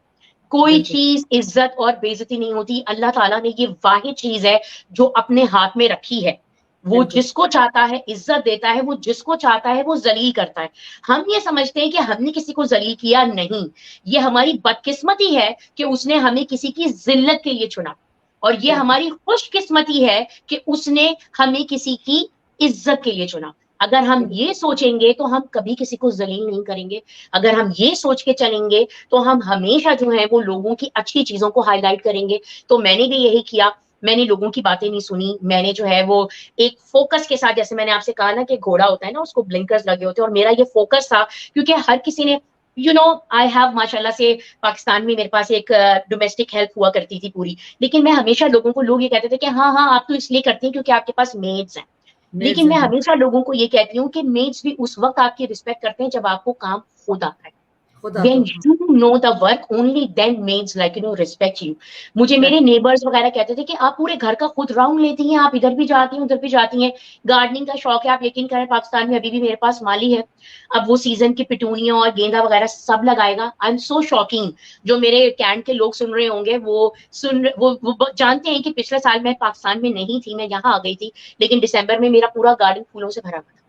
कोई बिल्कुल। चीज इज्जत और बेइज्जती नहीं होती। अल्लाह ताला ने ये वाहिद चीज है जो अपने हाथ में रखी है। वो बिल्कुल। जिसको चाहता है इज्जत देता है, वो जिसको चाहता है वो जलील करता है। हम ये समझते हैं कि हमने किसी को जलील किया, नहीं। ये हमारी बदकिस्मती है कि उसने हमें किसी की जिल्लत के लिए चुना, और ये बिल्कुल। हमारी खुशकिस्मती है कि उसने हमें किसी की इज्जत के लिए चुना। अगर हम बिल्कुल। ये सोचेंगे तो हम कभी किसी को जलील नहीं करेंगे। अगर हम ये सोच के चलेंगे तो हम हमेशा जो है वो लोगों की अच्छी चीजों को हाईलाइट करेंगे। तो मैंने भी यही किया। मैंने लोगों की बातें नहीं सुनी। मैंने जो है वो एक फोकस के साथ, जैसे मैंने आपसे कहा ना कि घोड़ा होता है ना, उसको ब्लिंकर्स लगे होते हैं, और मेरा ये फोकस था, क्योंकि हर किसी ने आई हैव माशाल्लाह से पाकिस्तान में मेरे पास एक डोमेस्टिक हेल्प हुआ करती थी पूरी। लेकिन मैं हमेशा लोगों को, लोग ये कहते थे कि हाँ हाँ आप तो इसलिए करती हैं क्योंकि आपके पास मेड्स हैं। मेड्स लेकिन मैं हैं। हमेशा लोगों को ये कहती हूँ कि मेड्स भी उस वक्त आपकी रिस्पेक्ट करते हैं जब आपको काम खुद आता है। खुद आता When हो। you know the work, only then maids respect you. मुझे मेरे एग्जैक्टली। नेबर्स वगैरह कहते थे कि आप पूरे घर का खुद राउंड लेती हैं, आप इधर भी जाती हैं उधर भी जाती हैं। गार्डनिंग का शौक है, आप यकीन करें पाकिस्तान में अभी भी मेरे पास माली है। अब वो सीजन की पिटूनिया और गेंदा वगैरह सब लगाएगा। I am so shocking. जो मेरे कैंट के लोग सुन रहे होंगे, वो जानते हैं कि पिछले साल मैं पाकिस्तान में नहीं थी, मैं यहाँ आ गई थी, लेकिन दिसंबर में मेरा पूरा गार्डन फूलों से भरा हुआ था।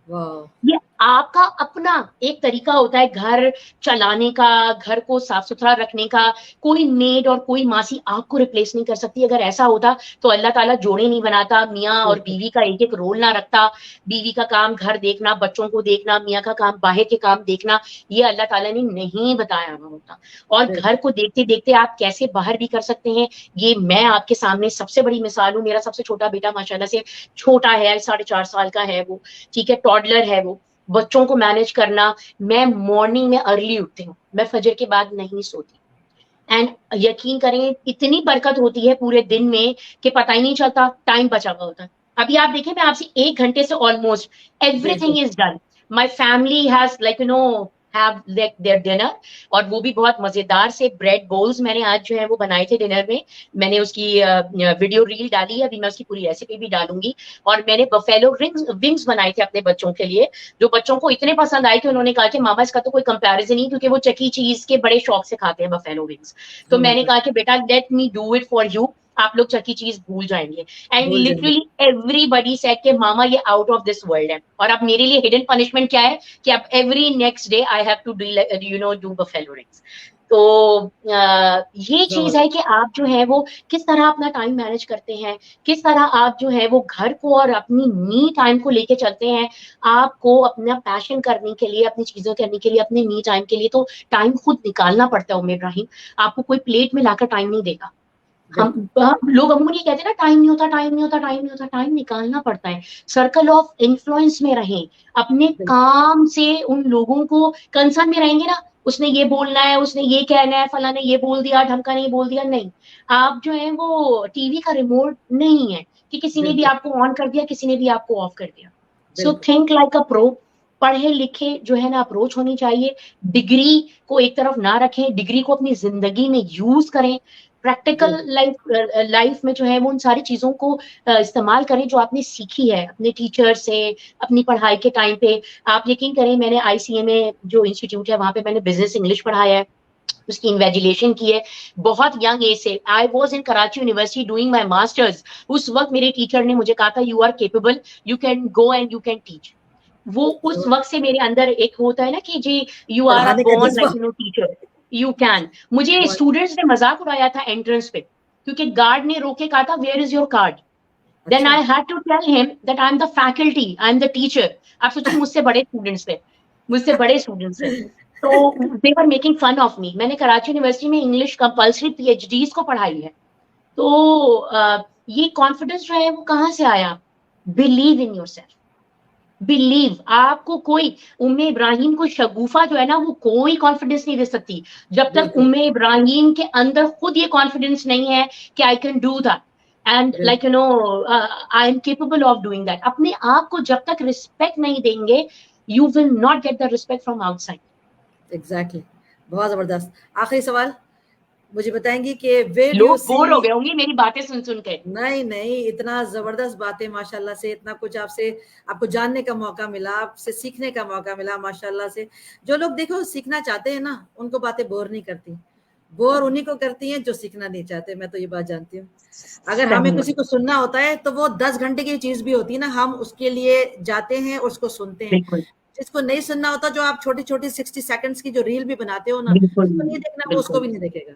वाह। ये आपका अपना एक तरीका होता है घर चलाने का, घर को साफ सुथरा रखने का। कोई मेड और कोई मासी आपको रिप्लेस नहीं कर सकती। अगर ऐसा होता तो अल्लाह ताला जोड़े नहीं बनाता, मियाँ और बिल्कुल। बीवी का एक एक रोल ना रखता। बीवी का काम घर देखना, बच्चों को देखना, मियाँ का काम बाहर के काम देखना, ये अल्लाह ताला ने नहीं बताया हुआ होता। और घर बिल्कुल। को देखते देखते आप कैसे बाहर भी कर सकते हैं, ये मैं आपके सामने सबसे बड़ी मिसाल हूँ। मेरा सबसे छोटा बेटा माशाल्लाह से छोटा है, 4.5 साल का है वो, ठीक है, टॉडलर है वो। बच्चों को मैनेज करना। मैं मॉर्निंग में अर्ली उठती हूँ, मैं फजर के बाद नहीं सोती। एंड यकीन करें इतनी बरकत होती है पूरे दिन में कि पता ही नहीं चलता, टाइम बचा हुआ होता है। अभी आप देखें, मैं आपसे 1 घंटे से ऑलमोस्ट बिल्कुल everything is done. My family has like have their dinner, और वो भी बहुत मजेदार से ब्रेड बोल्स मैंने आज जो है वो बनाए थे डिनर में। मैंने उसकी वीडियो रील डाली है, अभी मैं उसकी पूरी रेसिपी भी डालूंगी। और मैंने बफेलो विंग्स बनाए थे अपने बच्चों के लिए, जो बच्चों को इतने पसंद आए कि उन्होंने कहा कि मामा इसका तो कोई कंपैरिजन नहीं, क्योंकि वो चकी चीज के बड़े शौक से खाते हैं बफेलो विंग्स। तो मैंने बिल्कुल कहा कि बेटा let me do it for you, आप लोग चकी चीज भूल जाएंगे। एंड भूल जाएंगे। लिटरली एवरीबडी सेड कि मामा ये आउट ऑफ दिस वर्ल्ड है। और अब मेरे लिए हिडन पनिशमेंट क्या है कि अब every next day I have to do buffalo wings. तो ये चीज है जबरदस्त। कि आप जो है वो किस तरह अपना टाइम मैनेज करते हैं, किस तरह आप जो है वो घर को और अपनी मी टाइम को लेके चलते हैं। आपको अपना पैशन करने के लिए, अपनी चीजें करने के लिए, अपने मी टाइम के लिए तो टाइम खुद निकालना पड़ता है उम्र इब्राहिम। आपको कोई प्लेट में लाकर टाइम नहीं देगा। बिल्कुल हम लोग अमूमन ये कहते हैं ना, टाइम नहीं होता, टाइम नहीं होता, टाइम नहीं होता। टाइम निकालना पड़ता है। सर्कल ऑफ इन्फ्लुएंस में रहें, अपने बिल्कुल। काम से उन लोगों को कंसर्न में रहेंगे ना, उसने ये बोलना है, उसने ये कहना है, फला ने ये बोल दिया, ढंग का नहीं बोल दिया, नहीं। आप जो है वो टीवी का रिमोट नहीं है कि किसी ने भी बिल्कुल आपको ऑन कर दिया, किसी ने भी आपको ऑफ कर दिया। सो बिल्कुल थिंक लाइक अ प्रो। पढ़े लिखे जो है ना अप्रोच होनी चाहिए। डिग्री को एक तरफ ना रखें, डिग्री को अपनी जिंदगी में यूज करें। प्रैक्टिकल बिल्कुल। लाइफ में जो है वो उन सारी चीजों को इस्तेमाल करें जो आपने सीखी है अपने टीचर से, अपनी पढ़ाई के टाइम पे। आप यकीन करें, मैंने आईसीएमए जो इंस्टीट्यूट है वहां पे मैंने बिजनेस इंग्लिश पढ़ाया है, उसकी इन्वेजिलेशन की है बहुत यंग एज से। I was in Karachi university doing my masters. उस वक्त मेरे टीचर ने मुझे कहा था you are capable, you can go and you can teach. वो उस जबर- वक्त से मेरे अंदर एक होता है ना कि जी यू आर अ पढ़ाने का बोर्न जज्बा। Like teacher, you can. मुझे बहुत स्टूडेंट्स ने मजाक उड़ाया था एंट्रेंस पे, क्योंकि गार्ड ने रोके कहा था where is your card. Then अच्छा। I had to tell him that I am the faculty, I am the teacher. आप सोचिए मुझसे बड़े स्टूडेंट्स थे, मुझसे बड़े स्टूडेंट्स थे। तो they were making fun of me. मैंने कराची यूनिवर्सिटी में इंग्लिश कंपल्सरी पीएचडीज को पढ़ाई है। तो ये कॉन्फिडेंस जो है वो कहाँ से आया? Believe in your self. Believe. आपको कोई उम्मे इब्राहिम को शगुफा जो है ना वो कोई कॉन्फिडेंस नहीं दे सकती जब तक बिल्कुल उम्मे इब्राहिम के अंदर खुद ये कॉन्फिडेंस नहीं है कि I can do that and बिल्कुल। Like I am capable of doing that. अपने आप को जब तक रिस्पेक्ट नहीं देंगे, you will not get the respect from outside. Exactly. बहुत जबरदस्त। आखिरी सवाल, मुझे बताएंगी कि वेयर डू यू लोग सी। बोर हो गए होंगे मेरी बातें सुन सुन के। नहीं नहीं, इतना जबरदस्त बातें माशाल्लाह से, इतना कुछ आपसे, आपको जानने का मौका मिला, आपसे सीखने का मौका मिला माशाल्लाह से। जो लोग देखो सीखना चाहते हैं ना, उनको बातें बोर नहीं करती, बोर उन्हीं को करती हैं जो सीखना नहीं चाहते। मैं तो ये बात जानती हूँ। अगर हमें सही किसी को सुनना होता है तो वो 10 घंटे की चीज भी होती है ना, हम उसके लिए जाते हैं और उसको सुनते हैं। बिल्कुल जिसको नहीं सुनना होता, जो आप छोटी छोटी 60 सेकंड्स की जो रील भी बनाते हो ना, बिल्कुल जिसको नहीं देखना वो उसको बिल्कुल। भी नहीं देखेगा।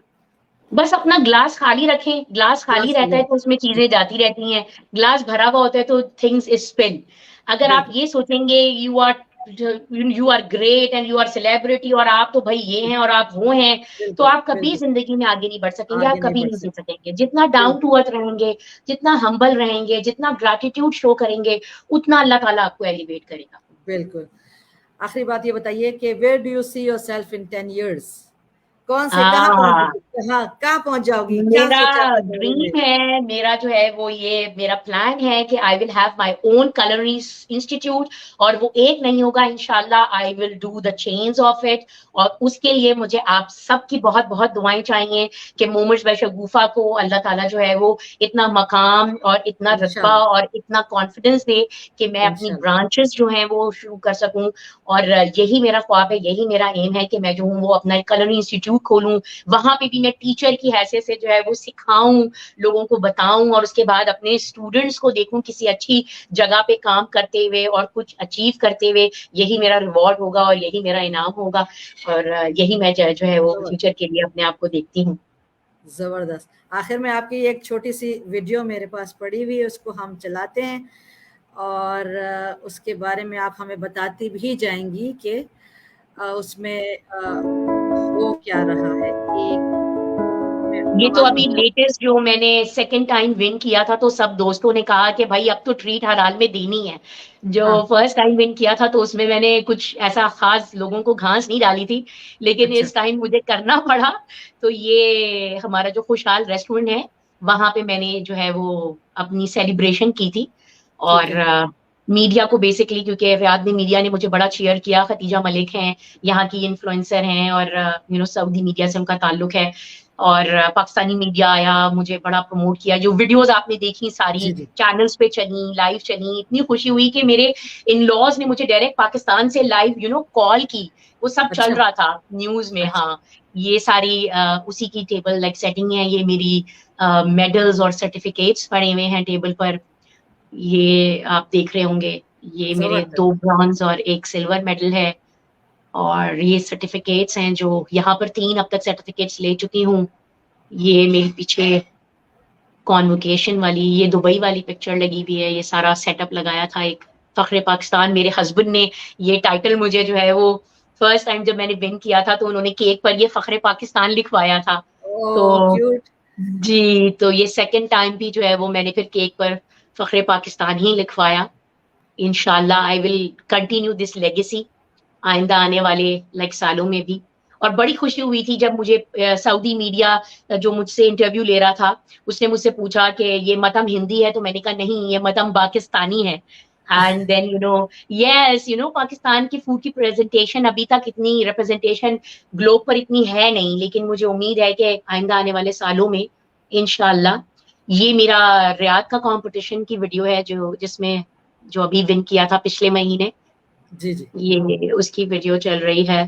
बस अपना ग्लास खाली रखें, ग्लास खाली क्लास रहता खाली है तो उसमें चीजें जाती रहती हैं। ग्लास भरा हुआ होता है तो थिंग्स इज स्पिन। अगर आप बिल्कुल ये सोचेंगे you are great and you are celebrity और आप तो भाई ये हैं और आप वो हैं, तो बिल्कुल आप कभी बिल्कुल। जिंदगी में आगे नहीं बढ़ सकेंगे, आप आगे नहीं कभी बढ़ नहीं जी सकते। सकेंगे। जितना डाउन बिल्कुल टू अर्थ रहेंगे, जितना हम्बल रहेंगे, जितना ग्रैटिट्यूड शो करेंगे, उतना अल्लाह ताला आपको एलिवेट करेगा। बिल्कुल। आखिरी बात ये बताइए कि where do you see yourself in 10 years? कौन से, कहाँ पहुंच हाँ, जाओगी, कहाँ पहुंच जाओगी, क्या मेरा सोचा अपने बारे में? ड्रीम है, मेरा जो है वो ये मेरा प्लान है कि I will have my own culinary institute. और वो एक नहीं होगा, इंशाल्लाह I will do the chains of it. और उसके लिए मुझे आप सबकी बहुत बहुत दुआएं चाहिए कि मोमर्स बाय शगुफा को अल्लाह ताला जो है वो इतना मकाम और इतना रुतबा इंशाल्लाह। और इतना कॉन्फिडेंस दे कि मैं अपनी इंशाल्लाह। ब्रांचेस जो हैं वो शुरू कर सकूं। और यही मेरा ख्वाब है, यही मेरा एम है कि मैं जो हूँ वो अपना एक culinary इंस्टीट्यूट खोलूं। वहां पे भी मैं टीचर की हैसियत से जो है वो सिखाऊं, लोगों को बताऊं, और उसके बाद अपने स्टूडेंट्स को देखूं किसी अच्छी जगह पे काम करते हुए और कुछ अचीव करते हुए। यही मेरा रिवॉर्ड होगा और यही मेरा इनाम होगा। और यही मैं जो है वो जबर- फ्यूचर के लिए अपने आप को देखती हूँ। जबरदस्त। आखिर में आपकी एक छोटी सी वीडियो मेरे पास पड़ी हुई है, उसको हम चलाते हैं और उसके बारे में आप हमें बताती भी जाएंगी कि उसमें हो क्या रहा है। एक मैं ये तो कमाल अभी होता है। लेटेस्ट जो मैंने सेकंड टाइम विन किया था, तो सब दोस्तों ने कहा कि भाई अब तो ट्रीट हर हाल में देनी है। जो हाँ, फर्स्ट टाइम विन किया था तो उसमें मैंने कुछ ऐसा खास लोगों को घास नहीं डाली थी, लेकिन अच्छा, इस टाइम मुझे करना पड़ा। तो ये हमारा जो खुशहाल रेस्टोरेंट है, वहां पे मैंने जो है वो अपनी सेलिब्रेशन की थी। ठीक और है। मीडिया को बेसिकली, क्योंकि रियाद में मीडिया ने मुझे बड़ा चीयर किया, खतीजा मलिक हैं यहाँ की इन्फ्लुएंसर हैं, और सऊदी मीडिया से उनका ताल्लुक है। और पाकिस्तानी मीडिया आया, मुझे बड़ा प्रमोट किया। जो वीडियोस आपने देखी सारी जी, जी। चैनल्स पे चली, लाइव चली, इतनी खुशी हुई कि मेरे इन लॉज ने मुझे डायरेक्ट पाकिस्तान से लाइव कॉल की। वो सब चल अच्छा, रहा था न्यूज में। अच्छा, हाँ, ये सारी उसी की टेबल लाइक सेटिंग है। ये मेरी मेडल्स और सर्टिफिकेट्स पड़े हुए हैं टेबल पर। ये आप देख रहे होंगे, ये मेरे ज़बरदस्त। 2 ब्रॉन्ज और 1 सिल्वर मेडल है। और ये सर्टिफिकेट्स हैं, जो यहाँ पर 3 अब तक सर्टिफिकेट्स ले चुकी हूँ। ये मेरे पीछे कॉन्वोकेशन वाली, ये दुबई वाली पिक्चर लगी हुई है। ये सारा सेटअप लगाया था एक फख्रे पाकिस्तान, मेरे हस्बैंड ने ये टाइटल मुझे जो है वो फर्स्ट टाइम जब मैंने विन किया था तो उन्होंने केक पर ये फख्रे पाकिस्तान लिखवाया था। तो ओह! क्यूट। जी, तो ये सेकंड टाइम भी जो है वो मैंने फिर केक पर फख्रे पाकिस्तान ही लिखवाया। इंशाल्लाह I will continue this legacy आइंदा आने वाले सालों में भी। और बड़ी खुशी हुई थी जब मुझे सऊदी मीडिया जो मुझसे इंटरव्यू ले रहा था, उसने मुझसे पूछा कि ये मतम हिंदी है, तो मैंने कहा नहीं, ये मतम पाकिस्तानी है। एंड देन यस, पाकिस्तान की फूड की प्रेजेंटेशन अभी तक इतनी रिप्रेजेंटेशन ग्लोब पर इतनी है नहीं, लेकिन मुझे उम्मीद है कि आइंदा आने वाले सालों में इंशाल्लाह। ये मेरा रियाद का कंपटीशन की वीडियो है, जो जिसमें जो अभी विन किया था पिछले महीने, जी, जी। ये उसकी वीडियो चल रही है।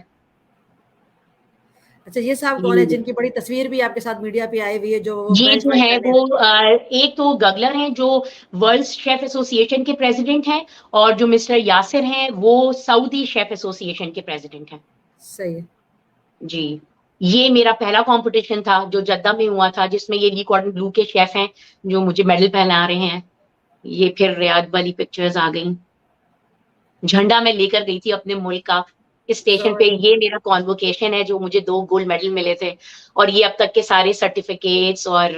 अच्छा, ये साहब कौन है ये जिनकी बड़ी तस्वीर भी आपके साथ मीडिया पे आई हुई है, जो ये बेल्ट जो वेल्ट है पहने वो हुए? एक तो गगलर हैं जो वर्ल्ड शेफ एसोसिएशन के प्रेसिडेंट हैं, और जो मिस्टर यासिर हैं वो सऊदी शेफ एसोसिएशन के प्रेसिडेंट हैं। सही है। जी, ये मेरा पहला कंपटीशन था जो जद्दा में हुआ था, जिसमें ये ली कॉर्डन ब्लू के शेफ हैं जो मुझे मेडल पहना रहे हैं। ये फिर रियाद वाली पिक्चर्स आ गई। झंडा मैं लेकर गई थी अपने मुल्क का स्टेशन पे। ज़बरदस्त। ये मेरा कॉन्वोकेशन है जो मुझे 2 गोल्ड मेडल मिले थे। और ये अब तक के सारे सर्टिफिकेट्स और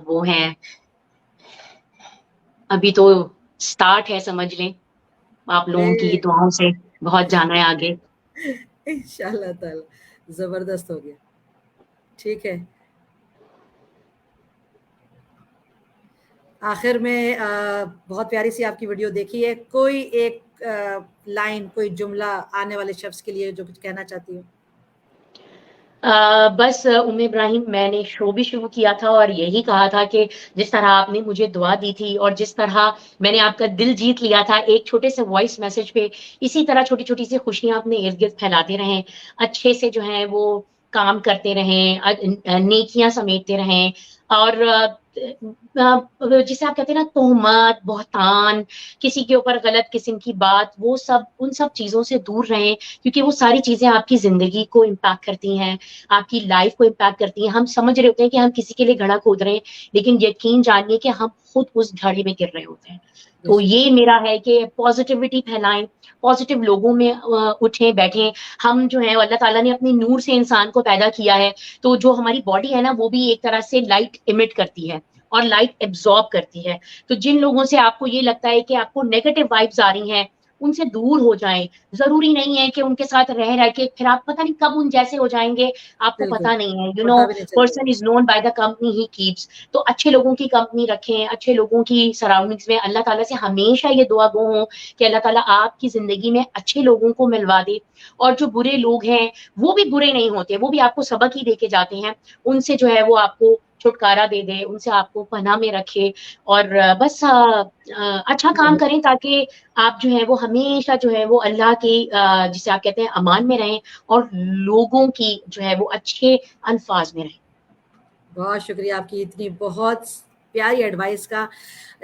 वो हैं। अभी तो स्टार्ट है, समझ लें। आप लोगों की नहीं, दुआओं से बहुत जाना है आगे। इंशाल्लाह ताला ज़बरदस्त हो गया। ठीक है। आखिर में बहुत प्यारी सी आपकी वीडियो देखी है। कोई एक लाइन, कोई जुमला आने वाले शख्स के लिए जो कुछ कहना चाहती हो? बस इब्राहिम, मैंने शो भी शुरू किया था और यही कहा था कि जिस तरह आपने मुझे दुआ दी थी और जिस तरह मैंने आपका दिल जीत लिया था एक छोटे से वॉइस मैसेज पे, इसी तरह छोटी छोटी सी खुशियां अपने इर्द गिर्द फैलाते रहें। अच्छे से जो है वो काम करते रहें, नेकियां समेटते रहें। और जिसे आप कहते हैं ना, तोहमत, बहतान, किसी के ऊपर गलत किस्म की बात, वो सब, उन सब चीजों से दूर रहें, क्योंकि वो सारी चीजें आपकी जिंदगी को इम्पैक्ट करती हैं, आपकी लाइफ को इम्पैक्ट करती हैं। हम समझ रहे होते हैं कि हम किसी के लिए घड़ा खोद रहे हैं, लेकिन यकीन जानिए कि हम खुद उस घड़े में गिर रहे होते हैं। तो बेशक। ये मेरा है कि पॉजिटिविटी फैलाएं, पॉजिटिव लोगों में उठें बैठें। हम जो है, अल्लाह ताला ने अपनी नूर से इंसान को पैदा किया है, तो जो हमारी बॉडी है ना, वो भी एक तरह से लाइट इमिट करती है और लाइट एब्जॉर्ब करती है। तो जिन लोगों से आपको ये लगता है कि आपको नेगेटिव वाइब्स आ रही हैं, उनसे दूर हो जाएं। जरूरी नहीं है कि उनके साथ रह रह के फिर आप पता नहीं कब उन जैसे हो जाएंगे, आपको बिल्कुल, पता नहीं है। पता भी नहीं चलेगा। Person is known by the company he keeps. तो अच्छे लोगों की कंपनी रखें, अच्छे लोगों की सराउंडिंग्स में। अल्लाह ताला से हमेशा ये दुआ गो हो कि अल्लाह ताला आपकी जिंदगी में अच्छे लोगों को मिलवा दे। और जो बुरे लोग हैं, वो भी बुरे नहीं होते, वो भी आपको सबक ही दे के जाते हैं। उनसे जो है वो आपको छुटकारा दे दे, उनसे आपको पनाह में रखे। और बस अच्छा काम करें, ताकि आप जो है वो हमेशा जो है वो अल्लाह की जिसे आप कहते हैं अमान में रहें, और लोगों की जो है वो अच्छे अल्फाज में रहें। बहुत शुक्रिया आपकी इतनी बहुत प्यारी एडवाइस का।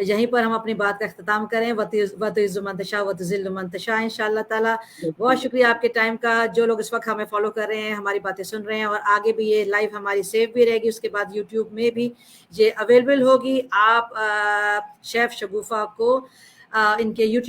यहीं पर हम अपनी बात का अख्ताम करें। वतुइज़्ज़ु मन तशा व तुज़िल्लु मन तशा इंशाअल्लाह ताला। बहुत शुक्रिया आपके टाइम का। जो लोग इस वक्त हमें फॉलो कर रहे हैं, हमारी बातें सुन रहे हैं, और आगे भी ये लाइव हमारी सेव भी रहेगी, उसके बाद यूट्यूब में भी ये अवेलेबल होगी। आप शेफ शगुफा को इनके यूट्यूब